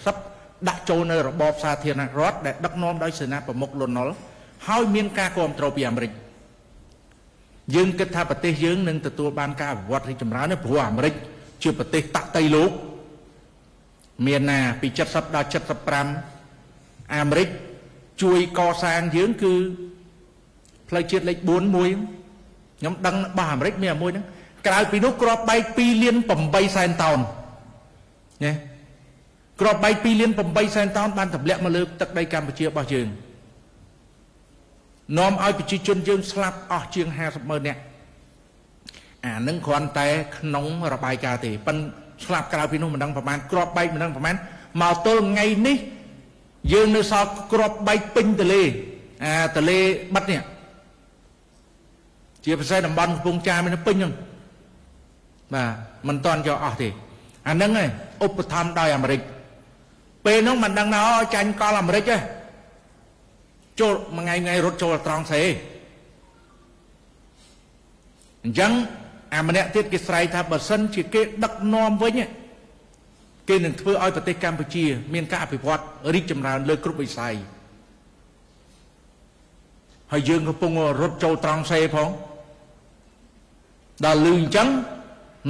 1970ដាក់ចូលនៅរបបសាធារណរដ្ឋដែលដឹកនាំដោយសេនាប្រមុខលន់នល់ហើយមានការគ្រប់គ្រងពីអាមេរិកយើងគិតថាប្រទេសយើងនឹងទទួលបានការអភិវឌ្ឍរីកចម្រើនព្រោះអាមេរិកជាប្រទេសតាក់ទៃលោកមានណាពី70ដល់75អាមេរិកជួយកសាងយើងគឺផ្លូវជាតិលេខ4មួយខ្ញុំដឹងរបស់អាមេរិកមានមួយហ្នឹងក្រៅពីនោះគ្រាប់បែក2លាន8សែនតោនណាគ្រាប់បែក2លាន8សែនតោនបានទម្លាក់មកលើទឹកដីកម្ពុជារបស់យើងនាំឲ្យប្រជាជនយើងស្លាប់អស់ជាង50,000 នាក់អានឹងគ្រាន់តែក្នុងរបាយការណ៍ទេប៉ុន្តែស្លាប់ក្រៅពីនោះមិនដឹងប្រមាណគ្រាប់បែកមិនដឹងប្រមាណមកទល់ថ្ងៃនេះយើងនៅសល់គ្រាប់បែកពេញទលេទលេបិទនេះជាពិសេសតំបន់កំពង់ចាមនេះពេញហ្នឹងបាទមិនតាន់យកអស់ទេអាហ្នឹងឯងឧបត្ថម្ភដោយអាមេរិកពេលហ្នឹងមិនដឹងណាចាញ់កលអាមេរិកទេចូលមួយថ្ងៃរត់ចូលត្រង់ស្អីអញ្ចឹងអាម្នាក់ទៀតគេស្រែកថាបើសិនជាគេដឹកនាំវិញគេនឹងធ្វើឲ្យប្រទេសកម្ពុជាមានការអភិវឌ្ឍរីកចម្រើនលើគ្រប់វិស័យហើយយើងកំពុងរត់ចូលត្រង់សេផងដល់លឺអញ្ចឹង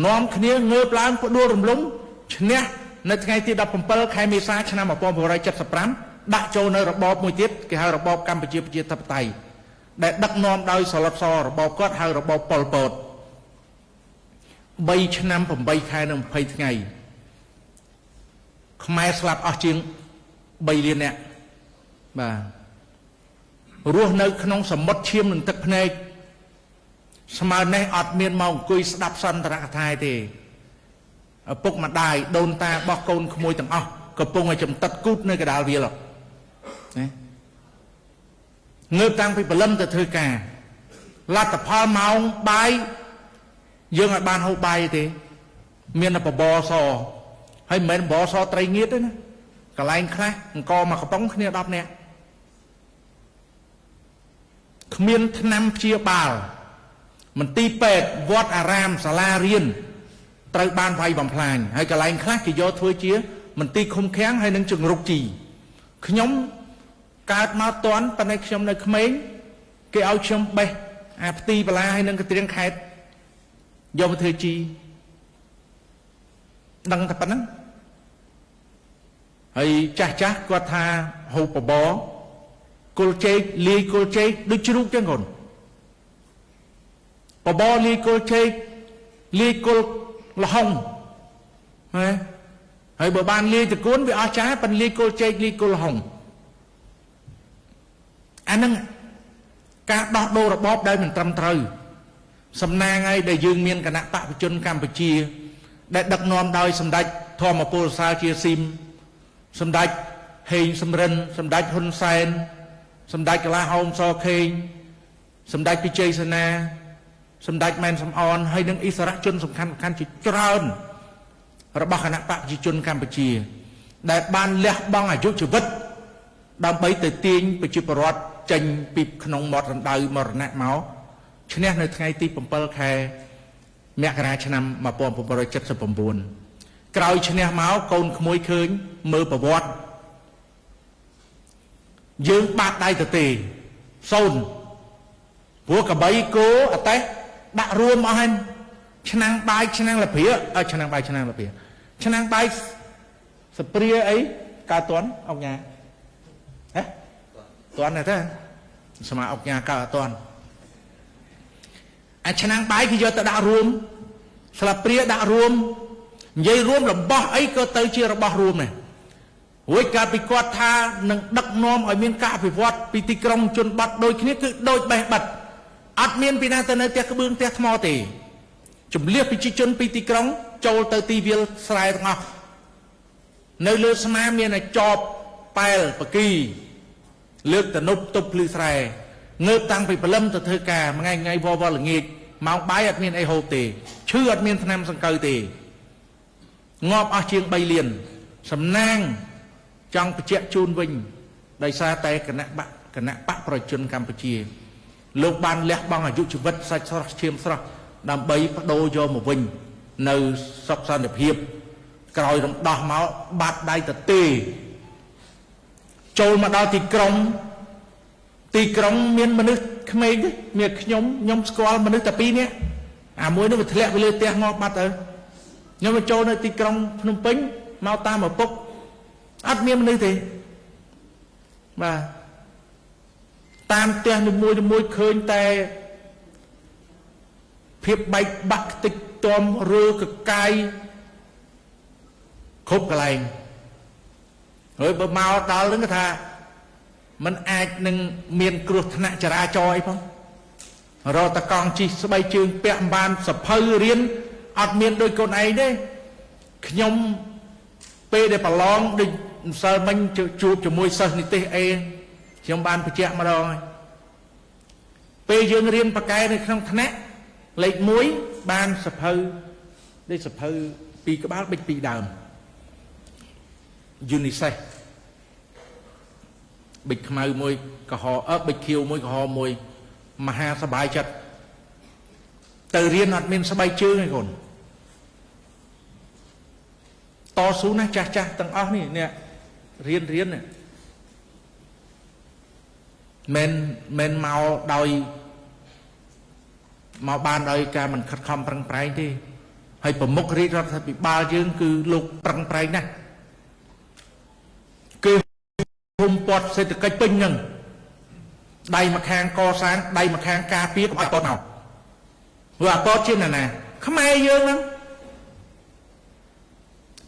នាំគ្នាងើបឡើងផ្ដួលរំលំឈ្នះនៅថ្ងៃទី17ខែមេសាឆ្នាំ1975ដាក់ចូលនៅរបបមួយទៀតគេហៅរបបកម្ពុជាប្រជាធិបតេយ្យដែលដឹកនាំដោយសឡុតសរបបគាត់ហៅរបបប៉ុលពត3ឆ្នាំ8ខែនិង20ថ្ងៃខ្មែរស្លាប់អស់ជាង3លាននាក់បាទរស់នៅក្នុងសមុទ្រឈាមនិងទឹកភ្នែកស្មើនេះអត់មានមកអង្គុយស្ដាប់សន្ទរកថាទេឪពុកម្ដាយដូនតារបស់កូនក្មួយទាំងអស់កំពុងតែចំតិតគូតនៅកណ្ដាលវាលណាងើបតាំងពីព្រលឹមទៅធ្វើការលទ្ធផលម៉ោងបាយយើងឲ្យបានហូបបាយទេមានតែបបរសហើយមិនមែនបបរសត្រីងៀតទេណាកន្លែងខ្លះអង្គមកកំប៉ុងគ្នា10នាក់គ្មានថ្នាំព្យាបាលមន្ទីរពេទ្យវត្តអារាមសាលារៀនត្រូវបានវាយបំផ្លាញហើយកន្លែងខ្លះគេយកធ្វើជាមន្ទីរឃុំឃាំងហើយនឹងជំរុកជីខ្ញុំកើតមកតន់ប៉ុន្តែខ្ញុំនៅក្មេងគេឲ្យខ្ញុំបេះអាផ្ទីបលាហើយនឹងកត្រៀងខេតយកមកធ្វើជីដឹងតែប៉ុណ្ណឹងហើយចាស់គាត់ថាហូបបបរគល់ចេកលាយគល់ចេកដូចជ្រូកចឹងកូនបបរលាយគល់ចេកលាយគល់លហុងហើយបើបានលាយតកួនវាអស់ចាប៉ុន្តែលាយគល់ចេកលាយគល់លហុងអាហ្នឹងការដោះដូររបបដែលមិនត្រឹមត្រូវសំណាងហើយដែលយើងមានគណៈបព្វជិជនកម្ពុជាដែលដឹកនាំដោយសម្ដេចធម្មពលសាជាស៊ីមសម្ដេចហេងសំរិនសម្ដេចហ៊ុនសែនសម្ដេចកលាហោមសខេងសម្ដេចពិជ័យសេនាសម្ដេចម៉ែនសំអនហើយនឹងអិសរាជជនសំខាន់ជាច្រើនរបស់គណៈបព្វជិជនកម្ពុជាដែលបានលះបង់អាយុជីវិតដើម្បីទៅទាញប្រជាពលរដ្ឋចេញពីក្នុងមាត់រណ្ដៅមរណៈមកឈ្នះនៅថ្ងៃទី7ខែមករាឆ្នាំ1979ក្រោយឈ្នះមកកូនក្មួយឃើញមើលប្រវត្តិយើងបាក់ដៃទៅទេសូនព្រោះកបីគោអតេះដាក់រួមអស់ហើយឆ្នាំងបាយឆ្នាំងលព្រាឆ្នាំងបាយឆ្នាំងលព្រាឆ្នាំងបាយសព្រាអីកើតតន់អុកញ៉ាហ៎តន់ទេស្មាអុកញ៉ាកើតអត់តន់អាឆ្នាំងបាយគេយកទៅដាក់រួមស្លាបព្រាដាក់រួមនិយាយរួមរបស់អីក៏ទៅជារបស់រួមដែររួចកាលពីគាត់ថានឹងដឹកនាំឲ្យមានការអភិវឌ្ឍពីទីក្រុងជនបទដូចគ្នាគឺដូចបេះបិទ អត់មានពីណាទៅនៅផ្ទះក្បឿងផ្ទះថ្មទេជំលៀសប្រជាជនពីទីក្រុងចូលទៅទីវាលស្រែទាំងអស់នៅលើស្មាមានតែចបប៉ែលបកីលើកតនុបទប់ភ្លឺស្រែងើបតាំងពីព្រលឹមទៅធ្វើការថ្ងៃវល់ល្ងាចម៉ោងបាយអត់មានអីហូបទេឈឺអត់មានថ្នាំសង្កូវទេងាប់អស់ជាង3លានសំណាងចង់បញ្ជាក់ជូនវិញដោយសារតែគណៈបកប្រជាជនកម្ពុជាលោកបានលះបង់អាយុជីវិតសាច់ស្រស់ឈាមស្រស់ដើម្បីបដូរយកមកវិញនៅសុខសន្តិភាពក្រោយរំដោះមកបាត់ដៃទទេចូលមកដល់ទីក្រុងមានមនុស្សក្មេងទេមានខ្ញុំស្គាល់មនុស្សតែ2នាក់អាមួយនោះវាធ្លាក់ទៅលើផ្ទះងាប់បាត់ទៅខ្ញុំមកចូលនៅទីក្រុងភ្នំពេញមកតាមឪពុកអត់មានមនុស្សទេបាទតាមផ្ទះនីមួយឃើញតែភាពបែកបាក់ខ្ទេចខ្ទាំរើកកាយគ្រប់កន្លែងហើយបើមកដល់នឹងគេថាมันអាចនឹងមានគ្រោះថ្នាក់ចរាចរណ៍អីផងរត់តកង់ជិះស្បែកជើងពាក់បានសភៅរៀនអត់មានដូចកូនឯងទេខ្ញុំពេលដែលប្រឡងដូចម្សិលមិញជួបជាមួយសិស្សនិទេសអេខ្ញុំបានបញ្ជាក់ម្ដងហើយពេលយើងរៀនបកែនៅក្នុងថ្នាក់លេខ1បានសភៅដូចសភៅ2ក្បាលបិច2ដើម UNICEF បិចខ្មៅមួយកុហកបិចខៀវមួយកុហកមួយមហាសបាយចិត្តទៅរៀនអត់មានស្បែកជើងទេកូនតស៊ូណាស់ចាស់ទាំងអស់នេះអ្នករៀននេះមិនមកដោយមកបានដោយការមិនខិតខំប្រឹងប្រែងទេហើយប្រមុខរាជរដ្ឋាភិបាលយើងគឺលោកប្រឹងប្រែងណាស់គឺភូមិព័ទ្ធសេដ្ឋកិច្ចពេញហ្នឹងដៃម្ខាងកសាងដៃម្ខាងការពារកុំឲ្យពតមកព្រោះអាពតជាណាខ្មែរយើងហ្នឹង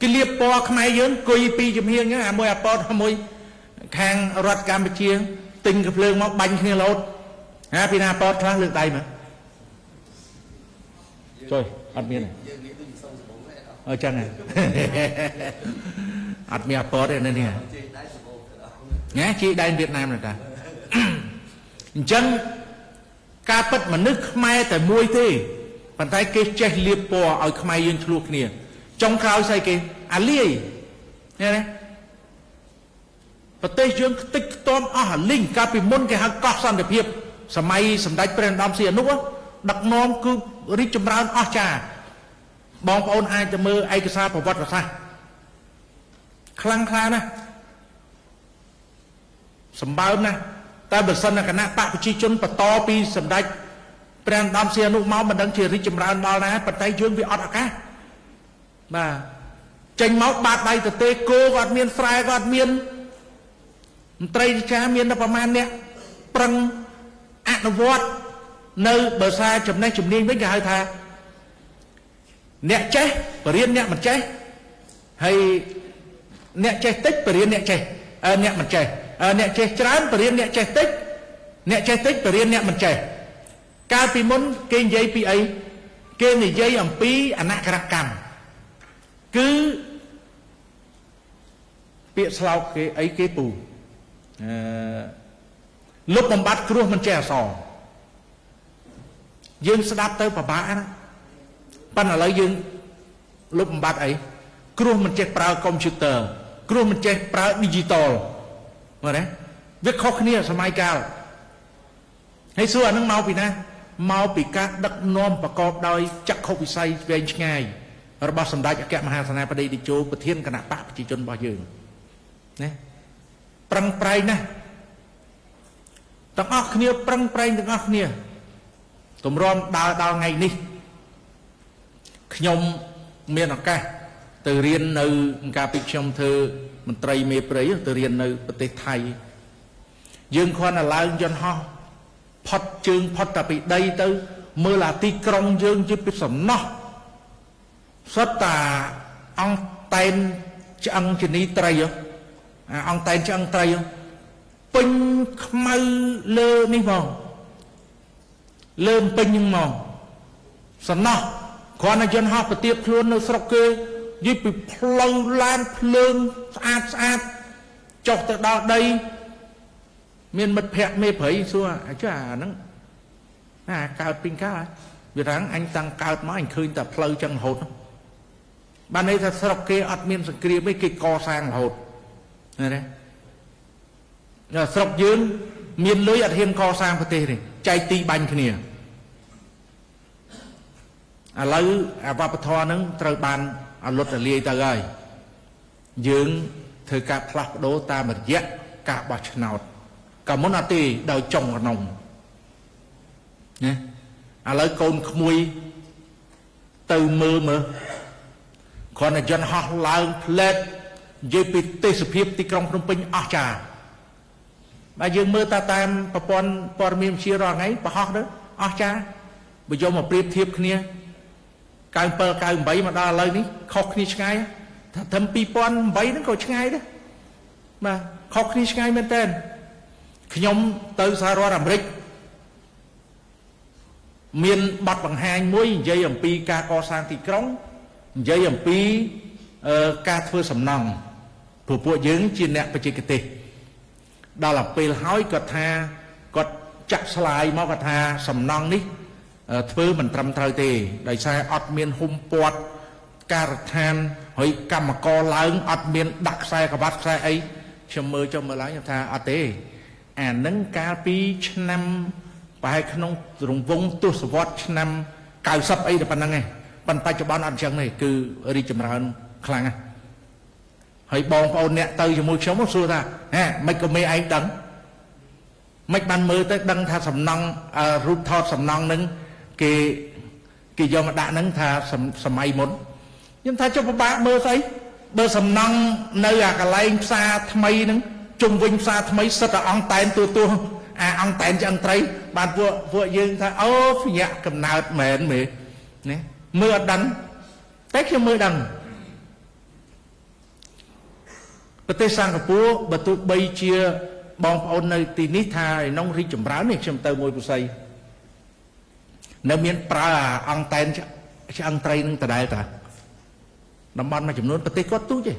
គេលៀបពណ៌ខ្មែរយើងគុយពីជំហៀងហ្នឹងអាមួយអាពតមួយខាងរដ្ឋកម្ពុជាទិញកាភ្លើងមកបាញ់គ្នាលោតណាពីណាពតខ្លះលើកដៃមកជួយអត់មានអើចឹងហ៎អត់មានអាពតទេនេះណាជីដៃវៀតណាមនោះតាអញ្ចឹងការពិតមនុស្សខ្មែរតែមួយទេប៉ុន្តែគេចេះលៀបពណ៌ឲ្យខ្មែរយើងឆ្លោះគ្នាចុងក្រោយស្អីគេអាលាយឃើញទេប្រទេសយើងខ្ទេចខ្ទាំអស់អាលីងកាលពីមុនគេហៅកោះសន្តិភាពសម័យសម្ដេចព្រះនរោត្តមសីហនុដឹកនាំគឺរីកចម្រើនអស្ចារ្យបងប្អូនអាចទៅមើលឯកសារប្រវត្តិសាស្ត្រខ្លាំងខ្លាណាស់សម្បើមណាស់តែបើសិនគណៈបកប្រជាជនបន្តពីសម្ដេចព្រះនរោត្តមសីហនុមកមិនដឹងជារីកចម្រើនដល់ណាប៉ុន្តែយើងវាអត់ឱកាសបាទចេញមកបាត់ដៃទៅទេគោក៏អត់មានស្រែក៏អត់មានមន្ត្រីរាជការមានតែប្រមាណអ្នកប្រឹងអនុវត្តនៅបើសារចំណេះជំនាញវិញគេហៅថាអ្នកចេះបរៀនអ្នកមិនចេះហើយអ្នកចេះតិចបរៀនអ្នកចេះអ្នកមិនចេះអ្នកចេះច្រើនបរៀនអ្នកចេះតិចអ្នកចេះតិចបរៀនអ្នកមិនចេះកាលពីមុនគេនិយាយពីអីគេនិយាយអំពីអនក្ខរកម្មគឺពាក្យស្លោកគេអីគេពូលុបបំបត្តិគ្រោះមិនចេះអសរយើងស្ដាប់ទៅពិបាកណាប៉ុន្តែឥឡូវយើងលុបបំបត្តិអីគ្រោះមិនចេះប្រើកុំព្យូទ័រគ្រោះមិនចេះប្រើ digital មើលណាវាខុសគ្នាសម័យកាលហើយសួរអានឹងមកពីណាមកពីការដឹកនាំប្រកបដោយចក្ខុវិស័យវែងឆ្ងាយរបស់សម្ដេចអគ្គមហាសេនាបតីតេជោប្រធានគណៈបកប្រជាជនរបស់យើងណាប្រឹងប្រែងណាស់ទាំងអស់គ្នាប្រឹងប្រែងទាំងអស់គ្នាទម្រាំដើរដល់ថ្ងៃនេះខ្ញុំមានឱកាសទៅរៀននៅកាលពីខ្ញុំធ្វើមន្ត្រីមេព្រៃទៅរៀននៅប្រទេសថៃយើងគ្រាន់តែឡើងយន្តហោះផុតជើងផុតតែពីដីទៅមើលអាទីក្រុងយើងជាពីសំណោះសុទ្ធតែអង្គតែនឆ្អឹងជនីត្រីអង្គតែនឆ្អឹងត្រីពេញខ្មៅលើនេះផង លើមពេញហ្នឹងមកសំណោះគ្រាន់តែយន្តហោះប្រទៀបខ្លួននៅស្រុកគេយីពីផ្លូវឡានភ្លើងស្អាតចុះទៅដល់ដីមានមិត្តភ័ក្តិមេព្រៃសួរចុះអាហ្នឹងកើតពីកើតវាថាអញតាំងកើតមកអញឃើញតែផ្លូវចឹងរហូតបានន័យថាស្រុកគេអត់មានសង្គ្រាមទេគេកសាងរហូតឃើញទេស្រុកយើងមានលុយអត់ហ៊ានកសាងប្រទេសទេចែកទីបាញ់គ្នាឥឡូវអាវប្បធម៌ហ្នឹងត្រូវបានអលុតរលាយទៅហើយយើងធ្វើការផ្លាស់ប្ដូរតាមរយៈការបោះឆ្នោតក៏មុនអត់ទេដោយចុងក្នុងណាឥឡូវកូនក្មួយទៅមើលគ្រាន់តែយន្តហោះឡើងផ្លែតនិយាយពីទេសភាពទីក្រុងភ្នំពេញអស្ចារ្យបើយើងមើលតាមប្រព័ន្ធព័ត៌មានវិទ្យារាល់ថ្ងៃប្រហោះទៅអស្ចារ្យបើយកមកប្រៀបធៀបគ្នា97 98មកដល់ឥឡូវនេះខុសគ្នាឆ្ងាយថាត្រឹម2008ហ្នឹងក៏ឆ្ងាយដែរបាទខុសគ្នាឆ្ងាយមែនតើខ្ញុំទៅសហរដ្ឋអាមេរិកមានបទបង្ហាញមួយនិយាយអំពីការកសាងទីក្រុងនិយាយអំពីការធ្វើសំណង់ព្រោះពួកយើងជាអ្នកបច្ចេកទេសដល់ពេលហើយគាត់ថាគាត់ចាក់ស្លាយមកគាត់ថាសំណង់នេះធ្វើមិនត្រឹមត្រូវទេដោយសារអត់មានហ៊ុំព័ទ្ធការដ្ឋានហើយកម្មករឡើងអត់មានដាក់ខ្សែក្រវ៉ាត់ខ្សែអីខ្ញុំមើលចុះមើលឡើងខ្ញុំថាអត់ទេអានឹងកាលពីឆ្នាំប្រហែលក្នុងរង្វង់ទសវត្សរ៍ឆ្នាំ90អីតែប៉ុណ្្នឹងឯងប៉ុន្តែបច្ចុប្បន្នអត់អញ្ចឹងទេគឺរីកចម្រើនខ្លាំងណាស់ហើយបងប្អូនអ្នកទៅជាមួយខ្ញុំសួរថាមិនក៏មេឯងដឹងមិនបានមើលទៅដឹងថាសំណង់រូបថតសំណង់នឹងគេយកមកដាក់ហ្នឹងថាសម័យមុនខ្ញុំថាចុះពិបាកមើលស្អីបើសំណង់នៅអាកន្លែងផ្សារថ្មីហ្នឹងជុំវិញផ្សារថ្មីសិតតែអង្គតែនទួអង្គតែនឆ្អឹងត្រីបានពួកយើងថាអូភ្ញាក់កំណើតមែនមេណាមើលអត់ដឹងតែខ្ញុំមើលដឹងប្រទេសសិង្ហបុរីបើទោះបីជាបងប្អូននៅទីនេះថាឯនោះរីកចម្រើននេះខ្ញុំទៅមួយពុស័យនៅមានប្រើអង្គតែនឆ្អឹងត្រីនឹងដដែលតាតំបន់មួយចំនួនប្រទេសគាត់ទូចទេ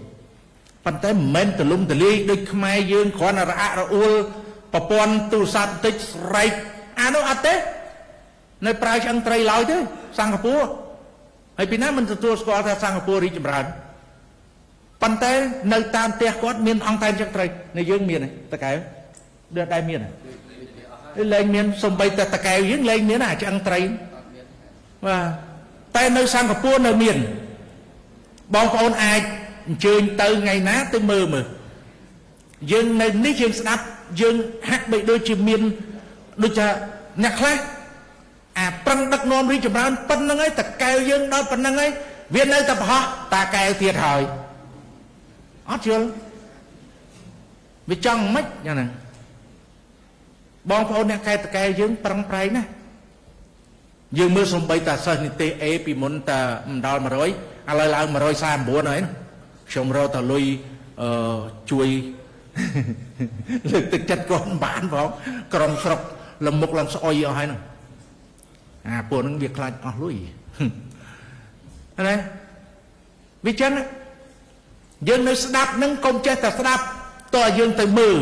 ប៉ុន្តែមិនមែនទលំទលាយដូចខ្មែរយើងគ្រាន់តែរអាក់រអួលប្រព័ន្ធទូរស័ព្ទតិចស្រែកអានោះអត់ទេនៅប្រើឆ្អឹងត្រីឡើយទេសិង្ហបុរីហើយពីណាមិនទទួលស្គាល់ថាសិង្ហបុរីរីកចម្រើនប៉ុន្តែនៅតាមផ្ទះគាត់មានអង្គតែនឆ្អឹងត្រីនៅយើងមានទេតកែវដូចតែមានលែងមានសំបីតែតកែវយើងលែងមានឆ្អឹងត្រីបាទតែនៅសិង្ហបុរីនៅមានបងប្អូនអាចអញ្ជើញទៅថ្ងៃណាទៅមើលយើងនៅនេះយើងស្ដាប់យើងហាក់បីដូចជាមានដូចថាអ្នកខ្លះអាប្រឹងដឹកនាំរីកចម្រើនប៉ុណ្្នឹងហើយតកែវយើងដល់ប៉ុណ្្នឹងហើយវានៅតែប្រហោះតាកែវទៀតហើយអត់យល់វាចង់មិនយ៉ាងហ្នឹងបងប្អូនអ្នកកែតកែយើងប្រឹងប្រែងណាយើងមើលសំបីតាសិស្សនិទេស A ពីមុនតាមិនដល់100ឥឡូវឡើង139ហើយខ្ញុំរកតលុយជួយលើកទឹកចិត្តគាត់បានផងក្រុងស្រុកលមុខឡើងស្អុយអស់ហើយហ្នឹងពួកហ្នឹងវាខ្លាចអស់លុយណាវាចឹងយើងនៅស្ដាប់ហ្នឹងកុំចេះតែស្ដាប់តើយើងទៅមើល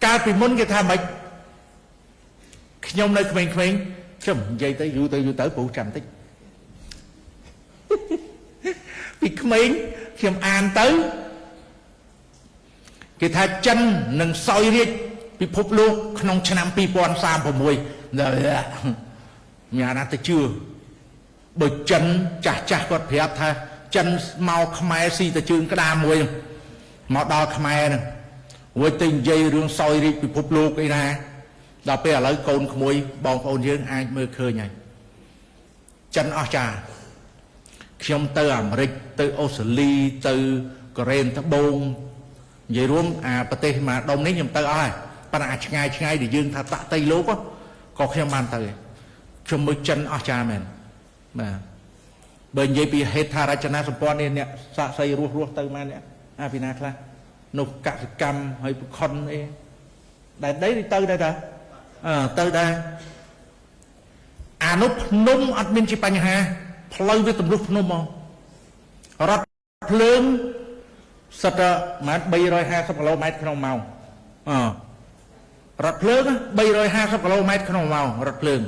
កាលពីមុនគេថាម៉េចខ្ញុំនៅក្មេងៗខ្ញុំនិយាយទៅយូរទៅព្រោះចាំតិចពីក្មេងខ្ញុំអានទៅគេថាចិននឹងសោយរាជពិភពលោកក្នុងឆ្នាំ2036ញ៉ាណាទៅជឿបើចិនចាស់គាត់ប្រាប់ថាចិនមកខ្មែរស៊ីតែជើងក្តាមមួយមកដល់ខ្មែរហ្នឹងរួចទៅនិយាយរឿងសោយរាជពិភពលោកអីណាដល់ពេលឥឡូវកូនក្មួយបងប្អូនយើងអាចមើលឃើញហើយចិនអស្ចារ្យខ្ញុំទៅអាមេរិកទៅអូស្ត្រាលីទៅកូរ៉េត្បូងនិយាយរួមប្រទេសមកដុំនេះខ្ញុំទៅអស់ហើយប៉ុន្តែឆ្ងាយដែលយើងថាតាក់តៃលោកក៏ខ្ញុំបានទៅខ្ញុំមើលចិនអស្ចារ្យមែនបាទបើនិយាយពីហេដ្ឋារចនាសម្ព័ន្ធនេះអ្នកសាកសីរស់ទៅមកអ្នកពីណាខ្លះនោះកសិកម្មហើយបខុនអីដែលដីទៅដែរតាទៅដែរ នោះភ្នំអត់មានជាបញ្ហាផ្លូវវាទម្លុះភ្នំមករថភ្លើងសិតតែម៉ែ350គីឡូម៉ែត្រក្នុងម៉ោងរថភ្លើង350គីឡូម៉ែត្រក្នុងម៉ោងរថភ្លើង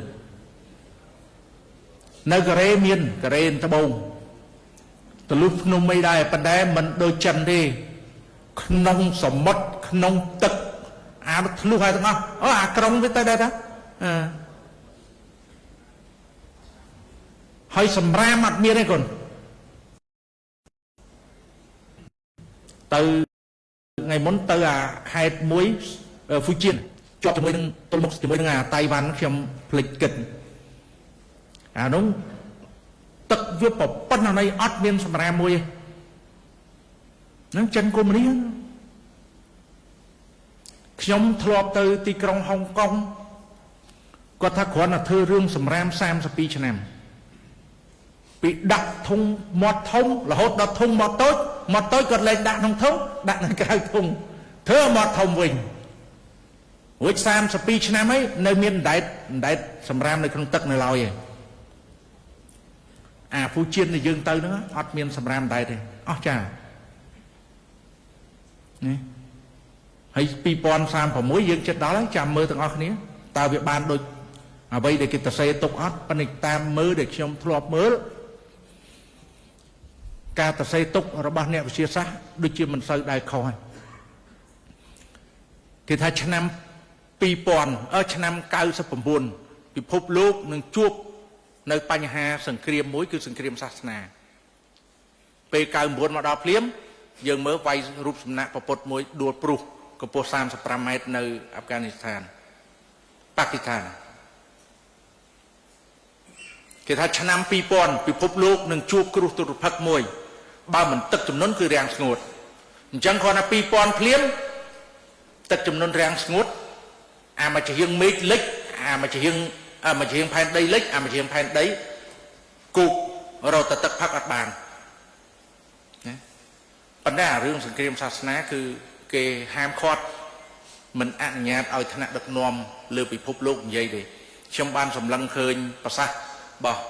នៅកូរ៉េមានកូរ៉េត្បូងទម្លុះភ្នំមិនដែរប៉ុន្តែមិនដូចចិនទេក្នុងសមុទ្រក្នុងទឹកអានោះធ្លុះហើយទាំងអស់អាក្រុងវាទៅដែរតាហើយសម្រាមអត់មានទេកូនទៅថ្ងៃមុនទៅអាខេត្តមួយហ្វូជៀនជាប់ជាមួយនឹងទល់មុខជាមួយនឹងអាតៃវ៉ាន់ខ្ញុំភ្លេចគិតអានោះទឹកវាប្រប៉ុណ្ណអត់មានសម្រាមមួយទេហ្នឹងចិនកុម្មុយនីសខ្ញុំធ្លាប់ទៅទីក្រុងហុងកុងគាត់ថាគ្រាន់តែធ្វើរឿងសម្រាម32ឆ្នាំពីដាក់ធុងមាត់ធំរហូតដល់ធុងមាត់តូចគាត់លែងដាក់ក្នុងធុងដាក់នៅក្រៅធុងធ្វើមាត់ធំវិញរួច32ឆ្នាំហើយនៅមានអណ្ដែតសម្រាមនៅក្នុងទឹកនៅឡើយឯងអាហ្វូជៀនដែលយើងទៅហ្នឹងអត់មានសម្រាមអណ្ដែតទេអស់ចានេះហើយ2036យើងចិត្តដល់ហើយចាំមើលទាំងអស់គ្នាតើវាបានដូចអ្វីដែលគេទៅសេទុកអត់ប៉ុន្តែតាមមើលដែលខ្ញុំធ្លាប់មើលការទៅសេទុករបស់អ្នកវិទ្យាសាស្ត្រដូចជាមិនសូវដែរខុសហើយគេថាឆ្នាំ2000ឆ្នាំ99ពិភពលោកនឹងជួបនៅបញ្ហាសង្គ្រាមមួយគឺសង្គ្រាមសាសនាពេល99មកដល់ភ្លាមយើងមើលវាយរូបសំណាកប្រពុតមួយដួលព្រុសកម្ពស់35ម៉ែត្រនៅអាហ្វហ្គានីស្ថានប៉ាគីស្ថានគេថាឆ្នាំ2000ពិភពលោកនឹងជួបគ្រោះទុរភិក្សមួយបើមិនទឹកជំនន់គឺរាំងស្ងួតអញ្ចឹងគ្រាន់តែ2000ភ្លាមទឹកជំនន់រាំងស្ងួតអាមកជាហៀងមេឃលិចអាមកជាហៀងផែនដីលិចអាមកជាហៀងផែនដីគូករត់ទឹកផឹកអត់បានណាប៉ុន្តែអារឿងសង្គ្រាមសាសនាគឺគេហាមឃាត់មិនអនុញ្ញាតឲ្យថ្នាក់ដឹកនាំលើពិភពលោកនិយាយទេខ្ញុំបានសម្លឹងឃើញប្រសាសន៍របស់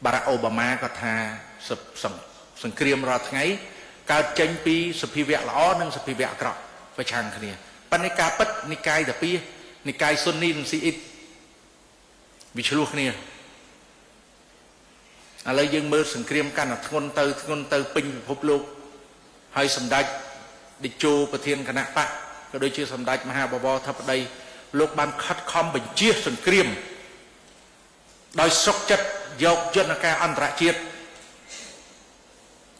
បារ៉ាក់អូបាម៉ាគាត់ថាសង្គ្រាមរាល់ថ្ងៃកើតចេញពីសភាវៈល្អនិងសភាវៈអាក្រក់ប្រឆាំងគ្នាប៉ុន្តែការពិតនិកាយតាពីនិកាយស៊ុននីនិងស៊ីអ៊ីតវាឆ្លោះគ្នាឥឡូវយើងមើលសង្គ្រាមកាន់តែធ្ងន់ទៅពេញពិភពលោកហើយសម្ដេចតេជោប្រធានគណៈបកក៏ដូចជាសម្ដេចមហាបវរធិបតីលោកបានខិតខំបញ្ជាសង្គ្រាមដោយសុខចិត្តយកយន្តការអន្តរជាតិ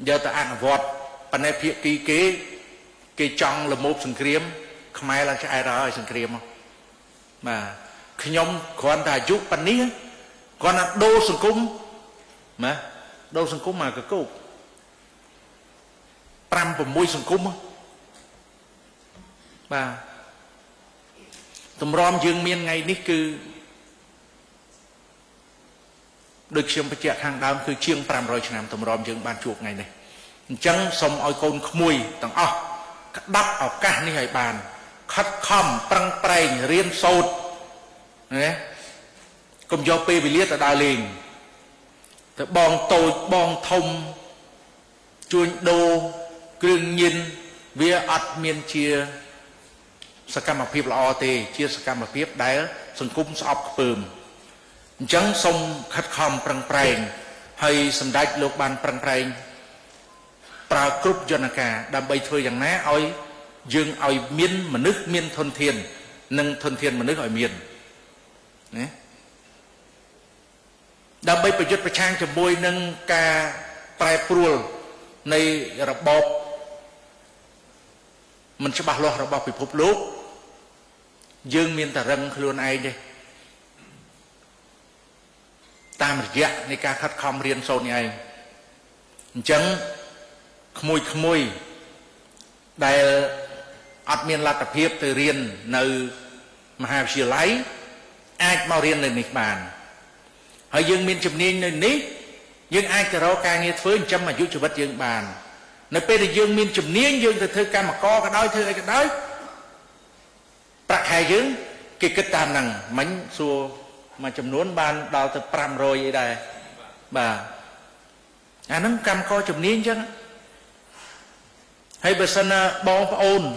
យកទៅអនុវត្តប៉ុន្តែភាគីគេចង់លមោបសង្គ្រាមខ្មែរឡើងឆ្អែតហើយសង្គ្រាមបាទខ្ញុំគ្រាន់តែអាយុប៉ុណ្នេះគ្រាន់តែដូរសង្គមណាដូរសង្គមមកកកោប5-6សង្គមបាទតម្រាំយើងមានថ្ងៃនេះគឺដូចខ្ញុំបញ្ជាក់ខាងដើមគឺជាង500ឆ្នាំតម្រាំយើងបានជួបថ្ងៃនេះអញ្ចឹងសូមឲ្យកូនក្មួយទាំងអស់ក្តាប់ឱកាសនេះឲ្យបានខិតខំប្រឹងប្រែងរៀនសូត្រណាកុំយកពេលវេលាទៅដើរលេងទៅបងតូចបងធំជួញដូរគ្រឿងញៀនវាអត់មានជាសកម្មភាពល្អទេជាសកម្មភាពដែលសង្គមស្អប់ខ្ពើមអញ្ចឹងសូមខិតខំប្រឹងប្រែងហើយសម្ដេចលោកបានប្រឹងប្រែងប្រើគ្រប់យន្តការដើម្បីធ្វើយ៉ាងណាឲ្យយើងឲ្យមានមនុស្សមានធនធាននិងធនធានមនុស្សឲ្យមានណាដើម្បីប្រយុទ្ធប្រឆាំងជាមួយនឹងការប្រែប្រួលនៃរបបមិនច្បាស់លាស់របស់ពិភពលោកយើងមានតែរឹងខ្លួនឯងទេតាមរយៈនៃការខិតខំរៀនសូត្រនេះឯងអញ្ចឹងក្មួយដែលអត់មានលទ្ធភាពទៅរៀននៅមហាវិទ្យាល័យអាចមករៀននៅនេះបានហើយយើងមានជំនាញនៅនេះយើងអាចទៅរកការងារធ្វើចិញ្ចឹមអាយុជីវិតយើងបាននៅពេលដែលយើងមានជំនាញយើងទៅធ្វើកម្មករក៏ដោយធ្វើអីក៏ដោយប្រាក់ខែយើងគេគិតតាមហ្នឹងមិញសួរ mà chấm nón ban đào từ pram rồi vậy đây bà nó cầm coi chấm niên chứ hay bữa sân bong ôn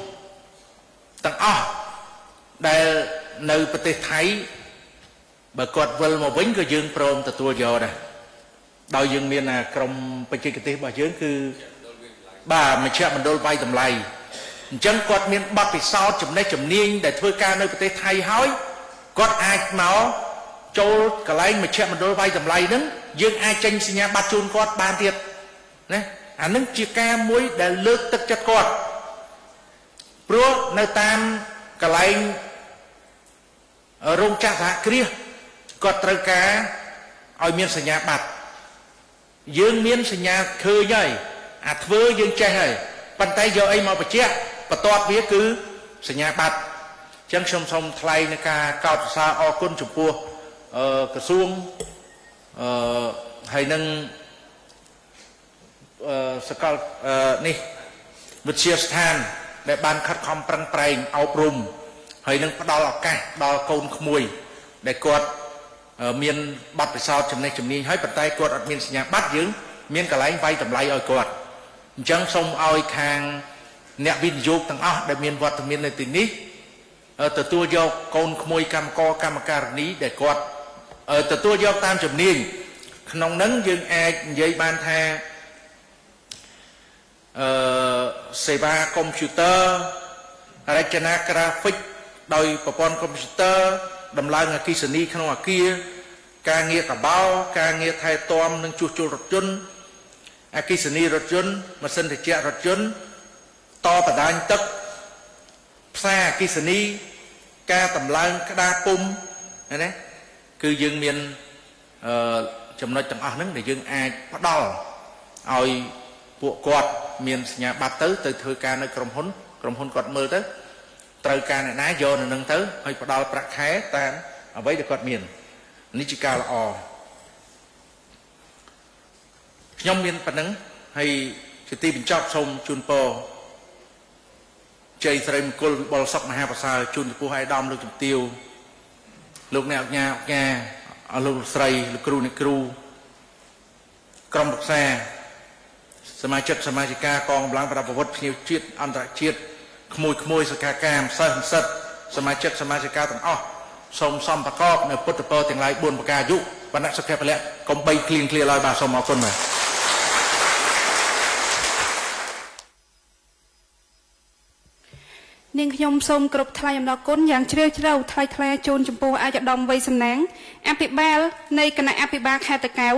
tặng đây nơi bờ tây thái bà quạt vơi một vĩnh cái dương prom từ tua giò đây đào dương miền là trong bên trên cái tây bà dương cứ bà mà chạm mình đôi vai tầm lầy chân quạt miền bắc thì sao chấm niên để thôi ca nơi bờ tây thái hói quạt ai máu châu cả lấy mà chạm mình đôi vai tầm lầy đứng dương ai tranh xin nhà bắt chun quạt ban tiệt nè nâng chia ca muối để lướt tất chất quạt pro nơi tam cả lấy rong cha hạ kia quạt trời cá oi miền snhà nhà bạt dương miền snhà nhà khơi nhảy thưa dương che hay bàn tay giờ ấy mà bật che và toát vía cứ snhà nhà bạt chân sông sông thay nơi ca cao xa o côn chụp pua cả xuông hay nâng scal nè vật chia than để ban khát khom prang prang ao prum hay nâng bắt đầu là cả đo côn mùi để quạt miền bắt phải sao chấm này hết bàn tay quạt ở miền nhà bắt dưỡng miền cả lấy vay tầm lấy ở quạt chẳng sông ao khang nẹt vin dục tầng để miền vật miền này tình ní từ tua vô côn mùi cam co cam cà ní để quạt từ tua vô tam chấm niên nông nấn dương ai dây ban tha Seva computer Rachana graphic đôi propon computer đầm lai ngà kỳ sân đi khăn ngà kia ca nghĩa cả bao ca nghĩa thay toam nâng chua chua rột chun kỳ sân đi rột chun mà sân thì chạy rột chun to và đanh tức xa kỳ sân đi ca tầm lai cái đa pum này cứ dương miền chấm nói tầm nâng để dương ai bắt đầu oi bộ quạt miền nhà bát tới từ thời ca nơi cầm hôn quạt mơ tới từ ca này ná vô nâng tới hay bắt đầu bạc khé tan ở với được quạt miền ní chỉ ca là nhóm miền phản ứng hay chỉ ti bình chọn sông chun po chơi sợi côn bò sọc mà hai bò sa chun po hai đom lúc tiêu lúc nào nhà lúc sợi lúc cru cầm bạc xaสมาชิกสมาชิกากองกำลังประวัติพิจิตอันตรจิตขโมยสกากามสัตสมาชิกสมาชิกาต่างสมซ้ำประกอบในพุทธเปิดแต่งลายบุญประกายุบรรณสักแค่ไปแล้วกบใบเคลียลอยบาสมอคนมานิ่งขยมส้มกรบทลายดอกก้นอย่างเชี่ยวทลายแคลจูนจมพูอาจจะดองไว้สำนักอภิบาลในคณะอภิบาลแคตะเกา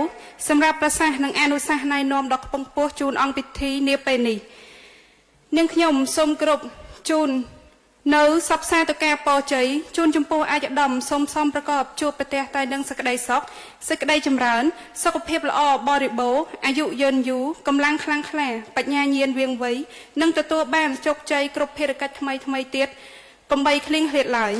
สำหรับประสาทนังอนุสาหนายนอมดอกปงปัวจูนองปิธีเนียไปนี่นิ่งขยมส้มกรบจูนเนื้อซับซาตะแกปอใจจูนจมพูอาจจะดำส้มซ้อมประกอบจูบไปแต่ใต้ดังสกไดซอกสกไดจำร้านสกปรกละอบริโภคอายุยืนอยู่กำลังคลั่งแคล่ปัญญาเย็นเวียงไว้นั่งตัวบ้านจกใจกรบเพรกัดทำไมเตี้ยกำใบคลิ้งเหตุหลาย